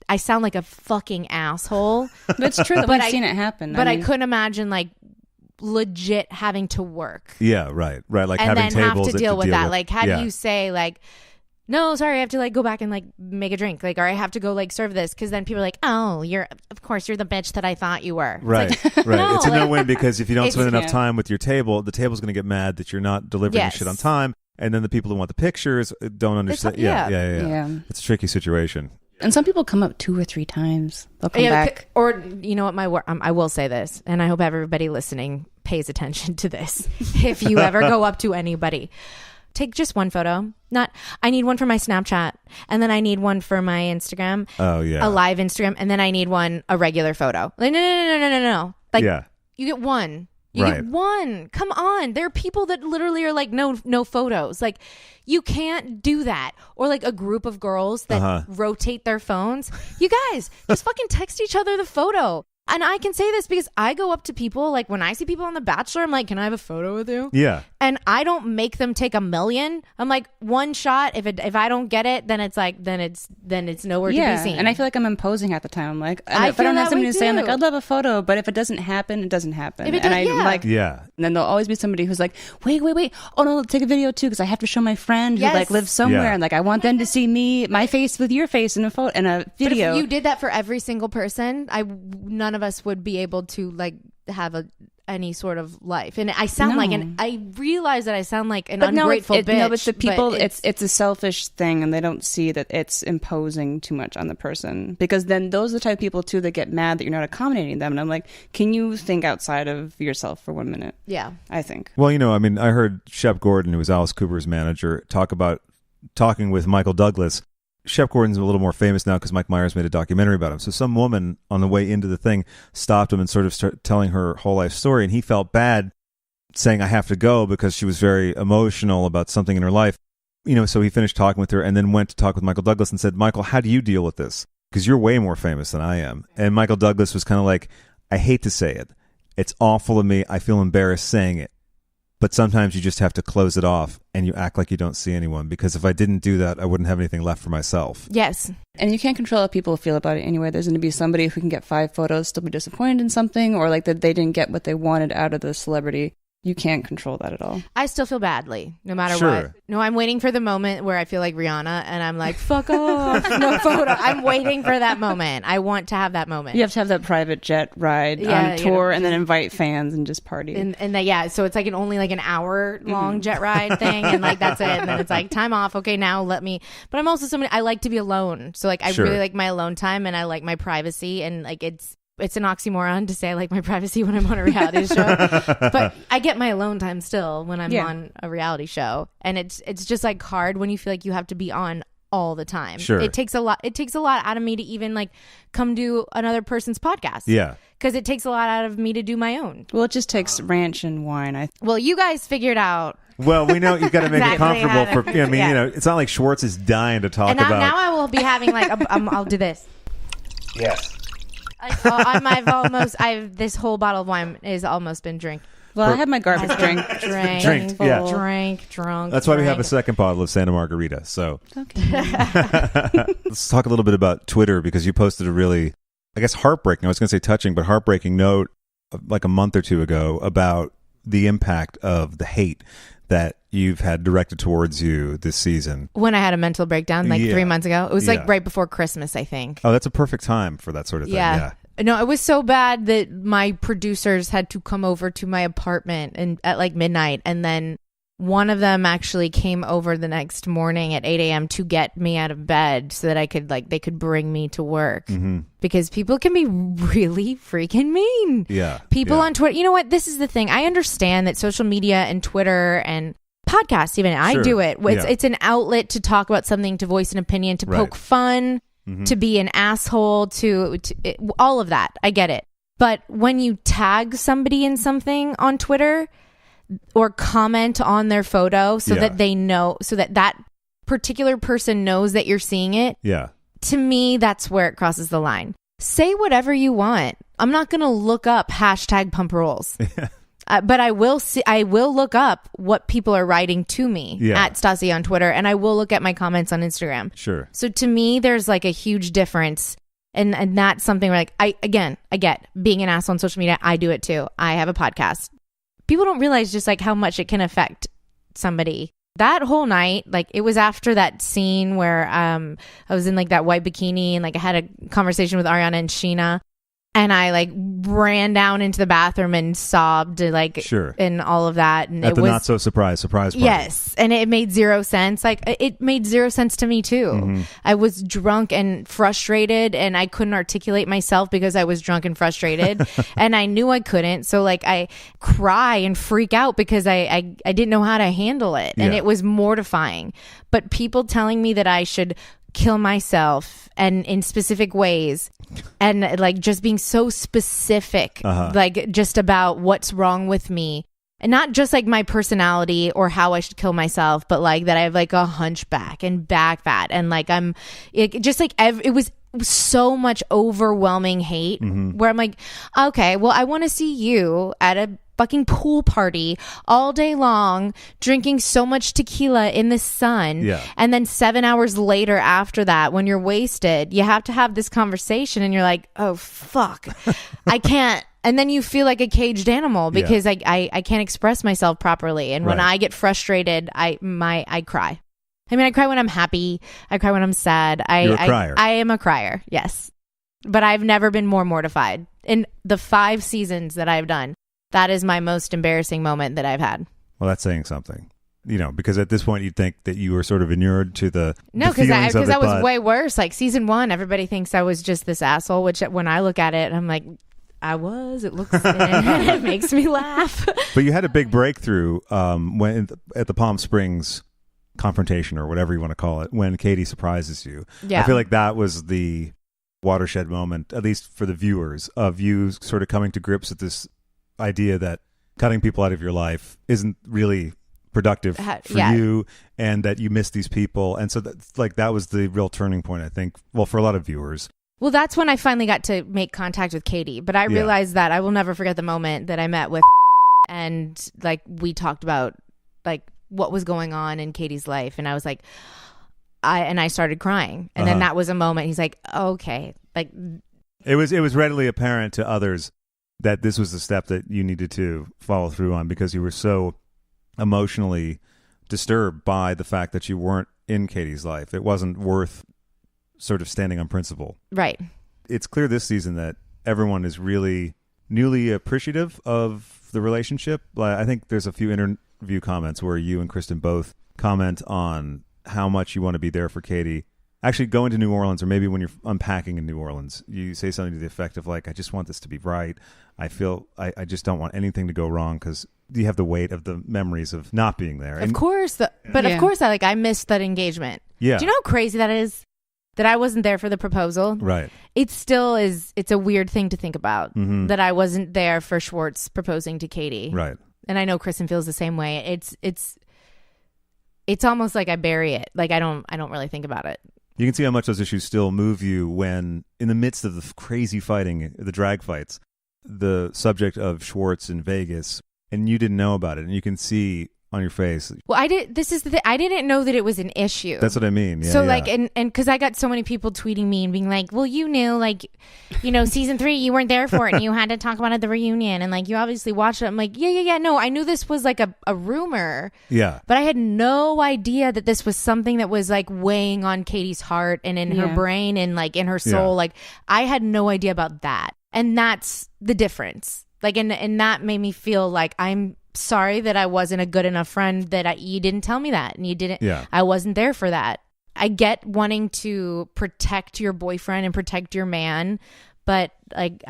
I sound like a fucking asshole. But it's true that we've seen it happen. But I mean, couldn't imagine like legit having to work. Yeah, right. Like And having then tables have to deal with that. with. Like, how do you say like, no, sorry, I have to like go back and like make a drink, like, or I have to go like serve this, because then people are like, oh, of course you're the bitch that I thought you were. It's Right, like, right. no, It's a like, no-win, because if you don't spend enough Yeah. time with your table, the table's going to get mad that you're not delivering Yes. the shit on time, and then the people who want the pictures don't understand. yeah. Yeah. It's a tricky situation. And some people come up 2 or 3 times. They'll come back. Or you know what, I will say this, and I hope everybody listening pays attention to this. If you ever go up to anybody, take just one photo. I need one for my Snapchat, and then I need one for my Instagram. Oh yeah. A live Instagram, and then I need a regular photo. Like no. Like Yeah. you get one. You Right. get one. Come on. There are people that literally are like, no photos. Like, you can't do that. Or like a group of girls that rotate their phones. You guys, just fucking text each other the photo. And I can say this because I go up to people, like when I see people on The Bachelor, I'm like, can I have a photo with you? Yeah. And I don't make them take 1,000,000. I'm like, one shot. If I don't get it, then it's like, then it's nowhere to be seen. And I feel like I'm imposing at the time. I'm like, I if I don't feel have that something way to say, I'm like, too. I'd love a photo, but if it doesn't happen, it doesn't happen. If it and does- I'm yeah. like, Yeah. and then there'll always be somebody who's like, wait. Oh no, take a video too, because I have to show my friend who Yes. like lives somewhere, Yeah. and like I want them to see my face with your face in a photo and a But video. if you did that for every single person, none of us would be able to like have any sort of life. And I sound like, and I realize that I sound like an ungrateful bitch. No, but the people, but it's a selfish thing, and they don't see that it's imposing too much on the person, because then those are the type of people too that get mad that you're not accommodating them. And I'm like, can you think outside of yourself for 1 minute? yeah. I think. Well, I mean, I heard Shep Gordon, who was Alice Cooper's manager, talking with Michael Douglas. Shep Gordon's a little more famous now because Mike Myers made a documentary about him. So some woman on the way into the thing stopped him and sort of started telling her whole life story, and he felt bad saying, I have to go, because she was very emotional about something in her life. So he finished talking with her and then went to talk with Michael Douglas and said, Michael, how do you deal with this? Because you're way more famous than I am. And Michael Douglas was kind of like, I hate to say it. It's awful of me. I feel embarrassed saying it. But sometimes you just have to close it off and you act like you don't see anyone, because if I didn't do that, I wouldn't have anything left for myself. Yes. And you can't control how people feel about it anyway. There's going to be somebody who can get 5 photos, still be disappointed in something, or like that they didn't get what they wanted out of the celebrity. You can't control that at all. I still feel badly, no matter Sure. what. No, I'm waiting for the moment where I feel like Rihanna and I'm like, fuck off, no photo. I'm waiting for that moment. I want to have that moment. You have to have that private jet ride on tour and then invite fans and just party. And so it's like only like an hour long jet ride thing, and like that's it. And then it's like time off. Okay, now let me. But I'm also somebody, I like to be alone, so like I Sure. really like my alone time, and I like my privacy, and like it's an oxymoron to say I like my privacy when I'm on a reality show, but I get my alone time still when I'm on a reality show, and it's just like hard when you feel like you have to be on all the time. Sure. It takes a lot out of me to even like come do another person's podcast. Yeah. Because it takes a lot out of me to do my own. Well, it just takes ranch and wine. Well, you guys figured out. Well, we know you've got to make it Exactly comfortable how for. to- I mean, yeah. it's not like Schwartz is dying to talk And now about. I will be having like I'll do this. Yes. This whole bottle of wine is almost been drank. Well, I had my garbage drink. Drank, yeah. Drunk. That's why we have a second bottle of Santa Margarita. So let's talk a little bit about Twitter, because you posted a really, I guess, heartbreaking, I was going to say touching, but heartbreaking note like a month or two ago about the impact of the hate that you've had directed towards you this season. When I had a mental breakdown like 3 months ago. It was like Yeah. right before Christmas, I think. Oh, that's a perfect time for that sort of thing. Yeah. No, it was so bad that my producers had to come over to my apartment at like midnight, and then one of them actually came over the next morning at 8 a.m. to get me out of bed so that they could bring me to work. Mm-hmm. Because people can be really freaking mean. Yeah. People yeah. on Twitter, you know what? This is the thing. I understand that social media and Twitter and podcasts, even I Sure. do it. Yeah. It's an outlet to talk about something, to voice an opinion, to poke fun, to be an asshole, to all of that. I get it. But when you tag somebody in something on Twitter or comment on their photo so that they know, so that particular person knows that you're seeing it, Yeah. to me, that's where it crosses the line. Say whatever you want. I'm not going to look up hashtag pump rules. But I will look up what people are writing to me at Stassi on Twitter, and I will look at my comments on Instagram. Sure. So to me, there's like a huge difference. And that's something where like, I get being an asshole on social media. I do it too. I have a podcast. People don't realize just like how much it can affect somebody. That whole night, like it was after that scene where I was in like that white bikini and like I had a conversation with Ariana and Sheena. And I like ran down into the bathroom and sobbed, like, Sure. and all of that. And At it the was not so surprise party. Yes, and it made zero sense. Like it made zero sense to me too. Mm-hmm. I was drunk and frustrated, and I couldn't articulate myself because I was drunk and frustrated, and I knew I couldn't. So like I cry and freak out because I didn't know how to handle it, and it was mortifying. But people telling me that I should kill myself and in specific ways, and like just being so specific, like just about what's wrong with me, and not just like my personality or how I should kill myself, but like that I have like a hunchback and back fat, and like it was so much overwhelming hate where I'm like, okay, well, I want to see you at a fucking pool party all day long, drinking so much tequila in the sun. Yeah. And then 7 hours later after that, when you're wasted, you have to have this conversation and you're like, oh, fuck, I can't. And then you feel like a caged animal because I can't express myself properly. And when I get frustrated, I cry. I mean, I cry when I'm happy. I cry when I'm sad. You're a crier. I am a crier, yes. But I've never been more mortified. In the 5 seasons that I've done, that is my most embarrassing moment that I've had. Well, that's saying something. You know, because at this point you'd think that you were sort of inured to the because feelings of it, I was but way worse. Like season 1, everybody thinks I was just this asshole, which when I look at it, I'm like, I was. It looks it makes me laugh. But you had a big breakthrough when at the Palm Springs confrontation, or whatever you want to call it, when Katie surprises you. Yeah. I feel like that was the watershed moment, at least for the viewers, of you sort of coming to grips with this idea that cutting people out of your life isn't really productive for you, and that you miss these people. And so that's like, that was the real turning point, I think, well, for a lot of viewers. Well, that's when I finally got to make contact with Katie. But I realized that I will never forget the moment that I met with and like we talked about like what was going on in Katie's life. And I was like, I started crying. And then that was a moment. He's like, okay. Like it was readily apparent to others that this was the step that you needed to follow through on, because you were so emotionally disturbed by the fact that you weren't in Katie's life. It wasn't worth sort of standing on principle. Right. It's clear this season that everyone is really newly appreciative of the relationship. I think there's a few interview comments where you and Kristen both comment on how much you want to be there for Katie. Actually, going to New Orleans, or maybe when you're unpacking in New Orleans, you say something to the effect of like, I just want this to be right. I feel I just don't want anything to go wrong, because you have the weight of the memories of not being there. Of course. Of course, I missed that engagement. Yeah. Do you know how crazy that is? That I wasn't there for the proposal. Right. It still is. It's a weird thing to think about, that I wasn't there for Schwartz proposing to Katie. Right. And I know Kristen feels the same way. It's almost like I bury it. Like I don't really think about it. You can see how much those issues still move you when, in the midst of the crazy fighting, the drag fights, the subject of Schwartz in Vegas, and you didn't know about it, and you can see on your face. Well, this is the thing. I didn't know that it was an issue. That's what I mean. Yeah, so like, and because I got so many people tweeting me and being like, well, you knew, like, you know, season 3, you weren't there for it and you had to talk about it at the reunion, and like, you obviously watched it. I'm like, yeah. No, I knew this was like a rumor. Yeah. But I had no idea that this was something that was like weighing on Katie's heart and in her brain and like in her soul. Yeah. Like I had no idea about that. And that's the difference. Like, and that made me feel like I'm sorry that I wasn't a good enough friend, that you didn't tell me that, and you didn't. Yeah. I wasn't there for that. I get wanting to protect your boyfriend and protect your man, but like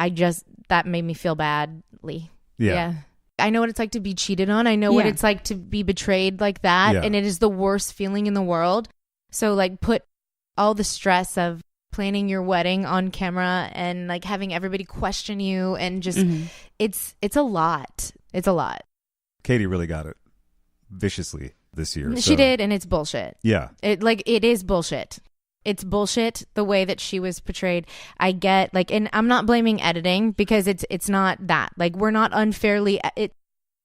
that made me feel badly. Yeah. I know what it's like to be cheated on. I know what it's like to be betrayed like that, and it is the worst feeling in the world. So like, put all the stress of planning your wedding on camera and like having everybody question you, and just it's a lot. It's a lot. Katie really got it viciously. this year. She did, and it's bullshit. Yeah. It is bullshit. It's bullshit the way that she was portrayed. I get and I'm not blaming editing because it's not that. Like, we're not unfairly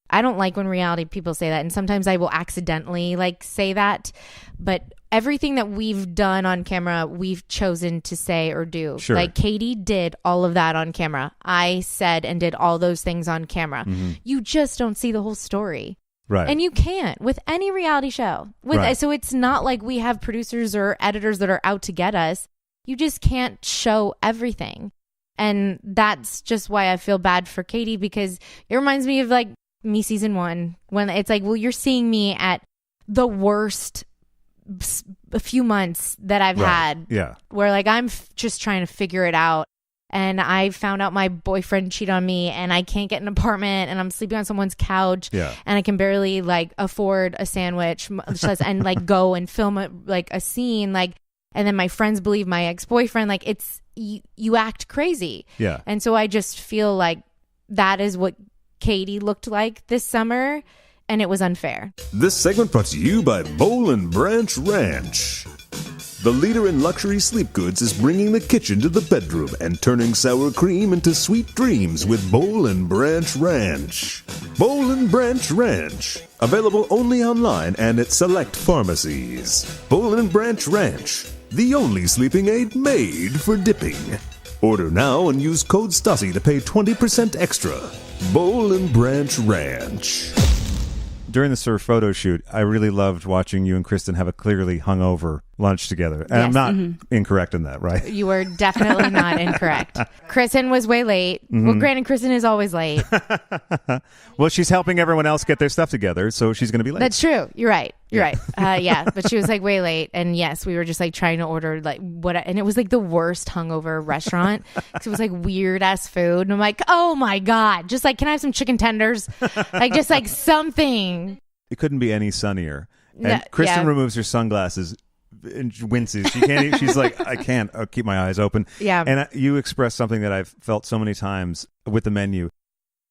I don't like when reality people say that, and sometimes I will accidentally say that, but everything that we've done on camera, we've chosen to say or do. Sure. Like, Katie did all of that on camera. I said and did all those things on camera. Mm-hmm. You just don't see the whole story. Right. And you can't with any reality show. So it's not like we have producers or editors that are out to get us. You just can't show everything. And that's just why I feel bad for Katie, because it reminds me of me season 1, when it's you're seeing me at the worst a few months that I've had. Yeah. Where I'm just trying to figure it out. And I found out my boyfriend cheated on me, and I can't get an apartment, and I'm sleeping on someone's couch, and I can barely afford a sandwich and go and film a scene, and then my friends believe my ex-boyfriend. It's you act crazy. Yeah. And so I just feel like that is what Katie looked like this summer, and it was unfair. This segment brought to you by Bowl and Branch Ranch. The leader in luxury sleep goods is bringing the kitchen to the bedroom and turning sour cream into sweet dreams with Bowl and Branch Ranch. Bowl and Branch Ranch. Available only online and at select pharmacies. Bowl and Branch Ranch. The only sleeping aid made for dipping. Order now and use code Stassi to pay 20% extra. Bowl and Branch Ranch. During the surf photo shoot, I really loved watching you and Kristen have a clearly hungover lunch together. And I'm not incorrect in that, right? You were definitely not incorrect. Kristen was way late. Well, granted, Kristen is always late. Well, she's helping everyone else get their stuff together, so she's going to be late. That's true. You're right. You're right. Yeah, but she was way late. And yes, we were just trying to order and it was the worst hungover restaurant. It was weird ass food. And I'm like, oh my God, just can I have some chicken tenders? Just something. It couldn't be any sunnier. And Kristen removes her sunglasses and winces. She can't. She's like, I can't keep my eyes open. Yeah. And you expressed something that I've felt so many times with the menu.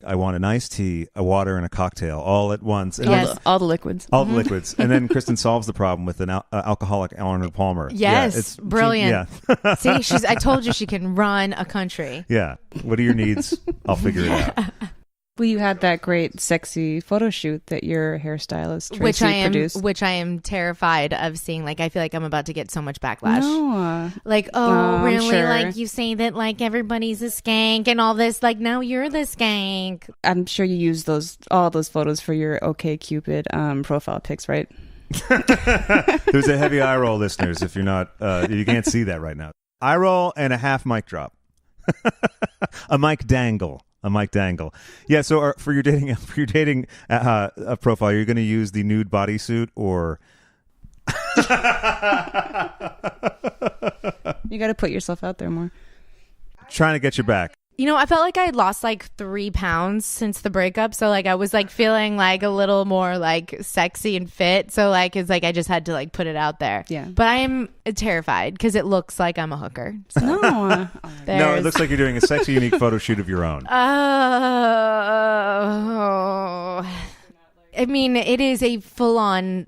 I want an iced tea, a water, and a cocktail all at once. And all the liquids. All the liquids. And then Kristen solves the problem with an alcoholic Arnold Palmer. Yes, it's brilliant. See, I told you she can run a country. Yeah. What are your needs? I'll figure it out. Well, you had that great, sexy photo shoot that your hairstylist Tracy produced, which I am terrified of seeing. I feel like I'm about to get so much backlash. No, really? Sure. You say that everybody's a skank and all this. Now you're the skank. I'm sure you use all those photos for your OkCupid profile pics, right? There's a heavy eye roll, listeners. If you're not, you can't see that right now. Eye roll and a half mic drop, a mic dangle. A mic dangle. Yeah, so for your dating profile, you're going to use the nude bodysuit or... You got to put yourself out there more. Trying to get you back. I felt like I had lost 3 pounds since the breakup. So I was feeling a little more sexy and fit. So it's I just had to put it out there. Yeah. But I am terrified because it looks like I'm a hooker. So no. No, it looks like you're doing a sexy, unique photo shoot of your own. I mean, it is a full-on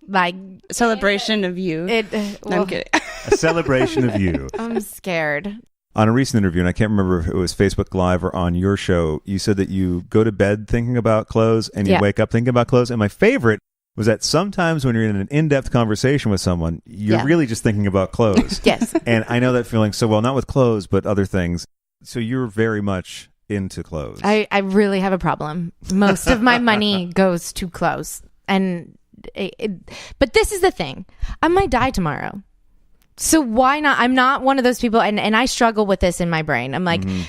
celebration of you. No, I'm kidding. A celebration of you. I'm scared. On a recent interview, and I can't remember if it was Facebook Live or on your show, you said that you go to bed thinking about clothes and you wake up thinking about clothes. And my favorite was that sometimes when you're in an in-depth conversation with someone, you're really just thinking about clothes. Yes. And I know that feeling so well, not with clothes, but other things. So you're very much into clothes. I really have a problem. Most of my money goes to clothes. And but this is the thing. I might die tomorrow. So why not? I'm not one of those people, and I struggle with this in my brain. I'm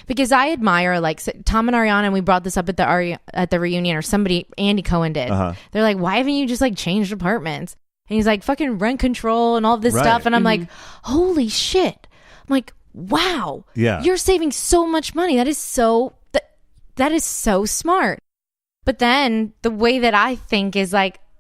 because I admire Tom and Ariana, and we brought this up at the reunion, or somebody, Andy Cohen did. They're like, why haven't you just changed apartments? And he's like, fucking rent control and all this stuff. And I'm like, holy shit. I'm like, wow. Yeah. You're saving so much money. That is so smart. But then the way that I think is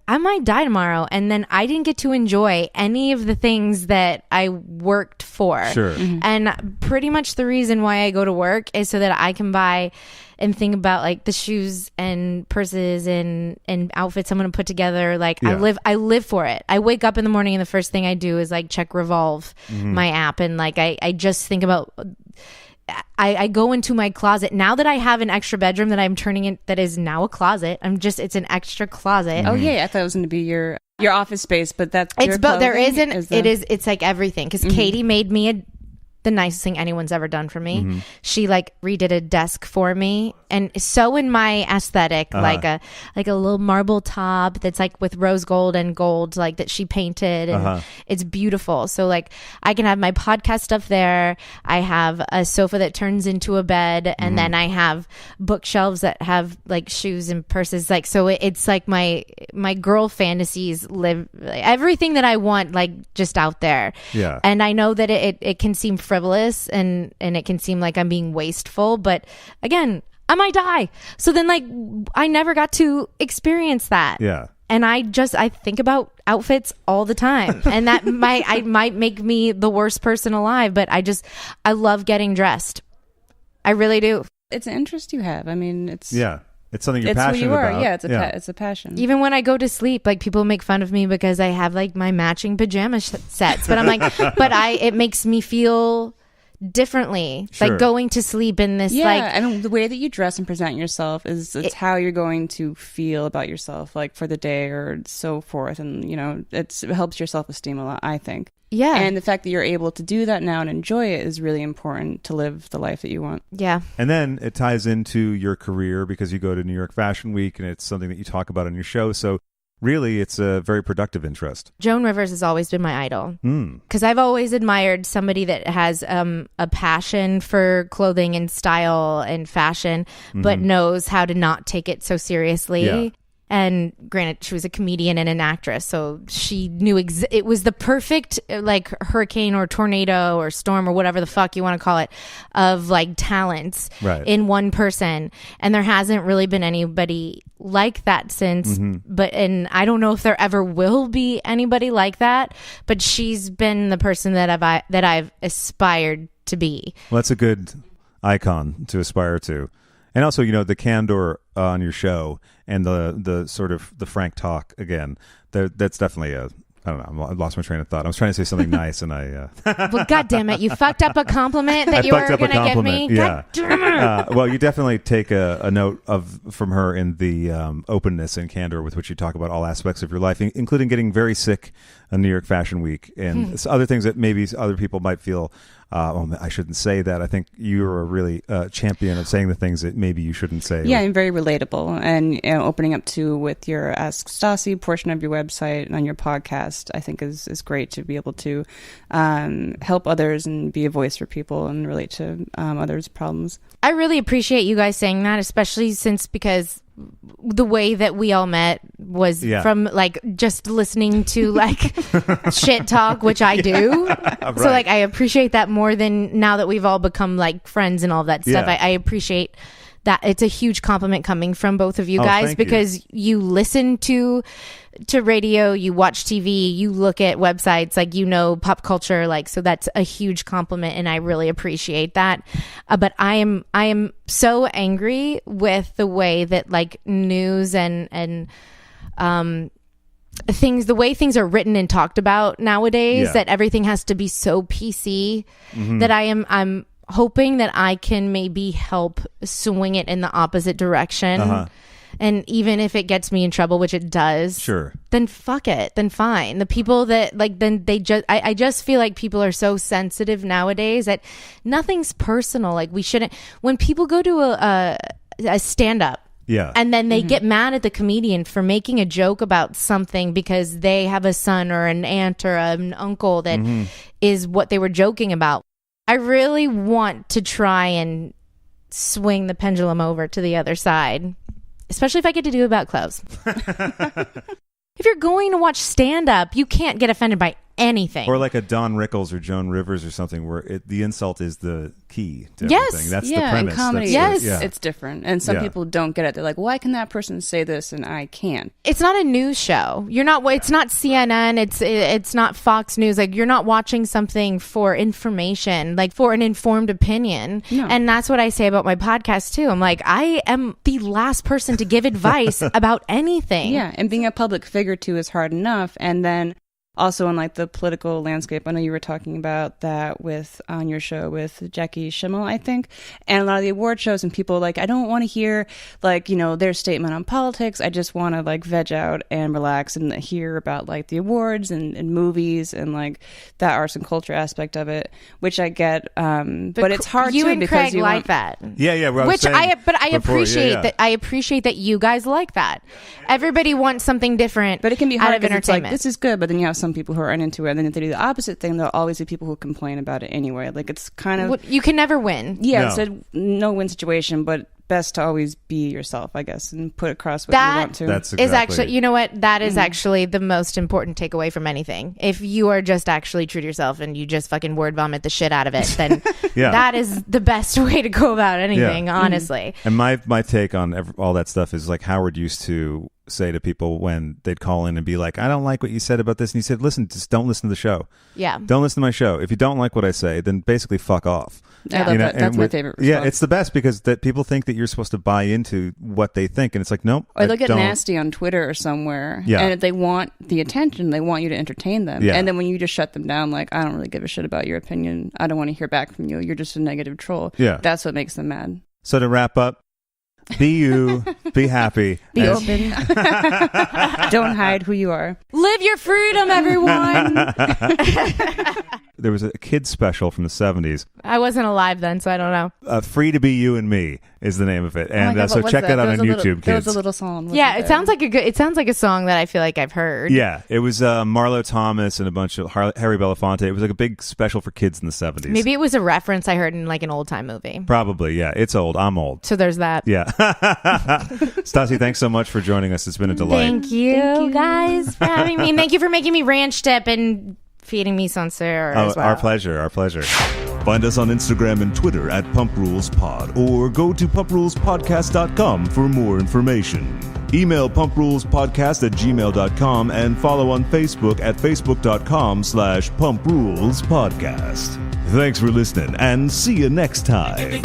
I might die tomorrow, and then I didn't get to enjoy any of the things that I worked for. Sure. And pretty much the reason why I go to work is so that I can buy and think about like the shoes and purses and outfits I'm going to put together. Like Yeah. I live for it. I wake up in the morning and the first thing I do is like check Revolve, my app. And like, I just think about, I go into my closet now that I have an extra bedroom that I'm turning in, that is now a closet. It's an extra closet. Oh yeah, I thought it was going to be your office space, but that's It's both. There isn't. Is It's like everything. Because Katie made me the nicest thing anyone's ever done for me. She like redid a desk for me, and so in my aesthetic, like a little marble top that's like with rose gold and gold, like that she painted, and it's beautiful. So like I can have my podcast stuff there. I have a sofa that turns into a bed, and then I have bookshelves that have like shoes and purses. Like so, it's like my girl fantasies live, everything that I want, like just out there. Yeah. And I know that it can seem frivolous and it can seem like I'm being wasteful, but again, I might die. So then like I never got to experience that. Yeah. And I think about outfits all the time. And that might make me the worst person alive, but I love getting dressed. I really do. It's an interest you have. I mean, it's It's something you're it's who passionate you are. about. Yeah, it's a passion. Even when I go to sleep, like people make fun of me because I have like my matching pajama sets, but I'm like, it makes me feel differently. Sure. Like going to sleep in this, I mean, the way that you dress and present yourself it's how you're going to feel about yourself, like for the day or so forth. And, it helps your self-esteem a lot, I think. yeah. And the fact that you're able to do that now and enjoy it is really important to live the life that you want. Yeah. And then it ties into your career because you go to New York Fashion Week and it's something that you talk about on your show. So really, it's a very productive interest. Joan Rivers has always been my idol because I've always admired somebody that has a passion for clothing and style and fashion, but knows how to not take it so seriously. Yeah. And granted, she was a comedian and an actress, so she knew it was the perfect like hurricane or tornado or storm or whatever the fuck you want to call it of like talents in one person. And there hasn't really been anybody like that since. And I don't know if there ever will be anybody like that. But she's been the person that I've aspired to be. Well, that's a good icon to aspire to. And also, the candor on your show and the sort of the frank talk again, that's definitely I don't know. I lost my train of thought. I was trying to say something nice, and I. Well, God damn it! You fucked up a compliment that you were going to give me. Yeah. God damn it! Well, you definitely take a note from her in the openness and candor with which you talk about all aspects of your life, including getting very sick on New York Fashion Week and other things that maybe other people might feel. I shouldn't say that. I think you're a really champion of saying the things that maybe you shouldn't say. Yeah, and very relatable. And opening up to with your Ask Stassi portion of your website and on your podcast, I think is great to be able to help others and be a voice for people and relate to others' problems. I really appreciate you guys saying that, especially because the way that we all met was from like just listening to like shit talk, which I do. So like I appreciate that more than now that we've all become like friends and all that stuff. I appreciate that. It's a huge compliment coming from both of you guys because you listen to radio, you watch TV, you look at websites, like pop culture, like so that's a huge compliment and I really appreciate that. But I am so angry with the way that like news and things, the way things are written and talked about nowadays, that everything has to be so PC that I'm hoping that I can maybe help swing it in the opposite direction. And even if it gets me in trouble, which it does, sure, then fuck it, then fine. The people that like, then they just, I just feel like people are so sensitive nowadays that nothing's personal. Like we shouldn't, when people go to a stand-up, and then they get mad at the comedian for making a joke about something because they have a son or an aunt or an uncle that is what they were joking about. I really want to try and swing the pendulum over to the other side, especially if I get to do about clothes. If you're going to watch stand-up, you can't get offended by anything. Or like a Don Rickles or Joan Rivers or something where the insult is the key to Yes. everything. That's yeah, the premise. in comedy, Yes. it's different. And some people don't get it. They're like, why can that person say this and I can't? It's not a news show. It's not CNN. It's not Fox News. Like, you're not watching something for information, like for an informed opinion. No. And that's what I say about my podcast too. I'm like, I am the last person to give advice about anything. Yeah, and being a public figure too is hard enough. And then also in like the political landscape, I know you were talking about that on your show with Jackie Schimmel, I think, and a lot of the award shows, and people like, I don't want to hear like, their statement on politics. I just want to like veg out and relax and hear about like the awards and movies and like that arts and culture aspect of it, which I get. But it's hard you too and because Craig you like that. Yeah. Well, Which I appreciate that. I appreciate that you guys like that. Everybody wants something different. But it can be hard out of because it's like, entertainment. this is good, but then you have some people who aren't into it, and then if they do the opposite thing, there'll always be people who complain about it anyway. Like, it's kind of You can never win. yeah, No. it's a no-win situation, but best to always be yourself, I guess, and put across what you want to. That's Is exactly actually, you know what? That is actually the most important takeaway from anything. If you are just actually true to yourself and you just fucking word vomit the shit out of it, then Yeah. that is the best way to go about anything, Yeah. honestly. And my take on all that stuff is like Howard used to say to people when they'd call in and be like, I don't like what you said about this. And he said, listen, just don't listen to the show. Yeah. Don't listen to my show. If you don't like what I say, then basically fuck off. I love that. That's my favorite Yeah, response. it's the best because that people think that you're supposed to buy into what they think. And it's like, nope. Or they'll get don't. nasty on Twitter or somewhere, Yeah. and they want the attention. They want you to entertain them. Yeah. And then when you just shut them down, like, I don't really give a shit about your opinion. I don't want to hear back from you. You're just a negative troll. Yeah. That's what makes them mad. So to wrap up, be you, be happy. Be and- open. Don't hide who you are. Live your freedom, everyone. There was a kids special from the 70s. I wasn't alive then, so I don't know. Free to Be You and Me is the name of it. Oh my And God, so what was check that out There on was a YouTube, little, There was kids. a little song. Yeah, wasn't it sounds like it sounds like a song that I feel like I've heard. Yeah, it was Marlo Thomas and a bunch of Harry Belafonte. It was like a big special for kids in the 70s. Maybe it was a reference I heard in like an old time movie. Probably, yeah. It's old. I'm old. So there's that. Yeah. Stassi, thanks so much for joining us. It's been a delight. Thank you guys for having me. And thank you for making me ranch dip and feeding me Sancerre as well. Our pleasure. Our pleasure. Find us on Instagram and Twitter at PumpRulesPod or go to PumpRulesPodcast.com for more information. Email PumpRulesPodcast@gmail.com and follow on Facebook at Facebook.com/PumpRulesPodcast. Thanks for listening and see you next time.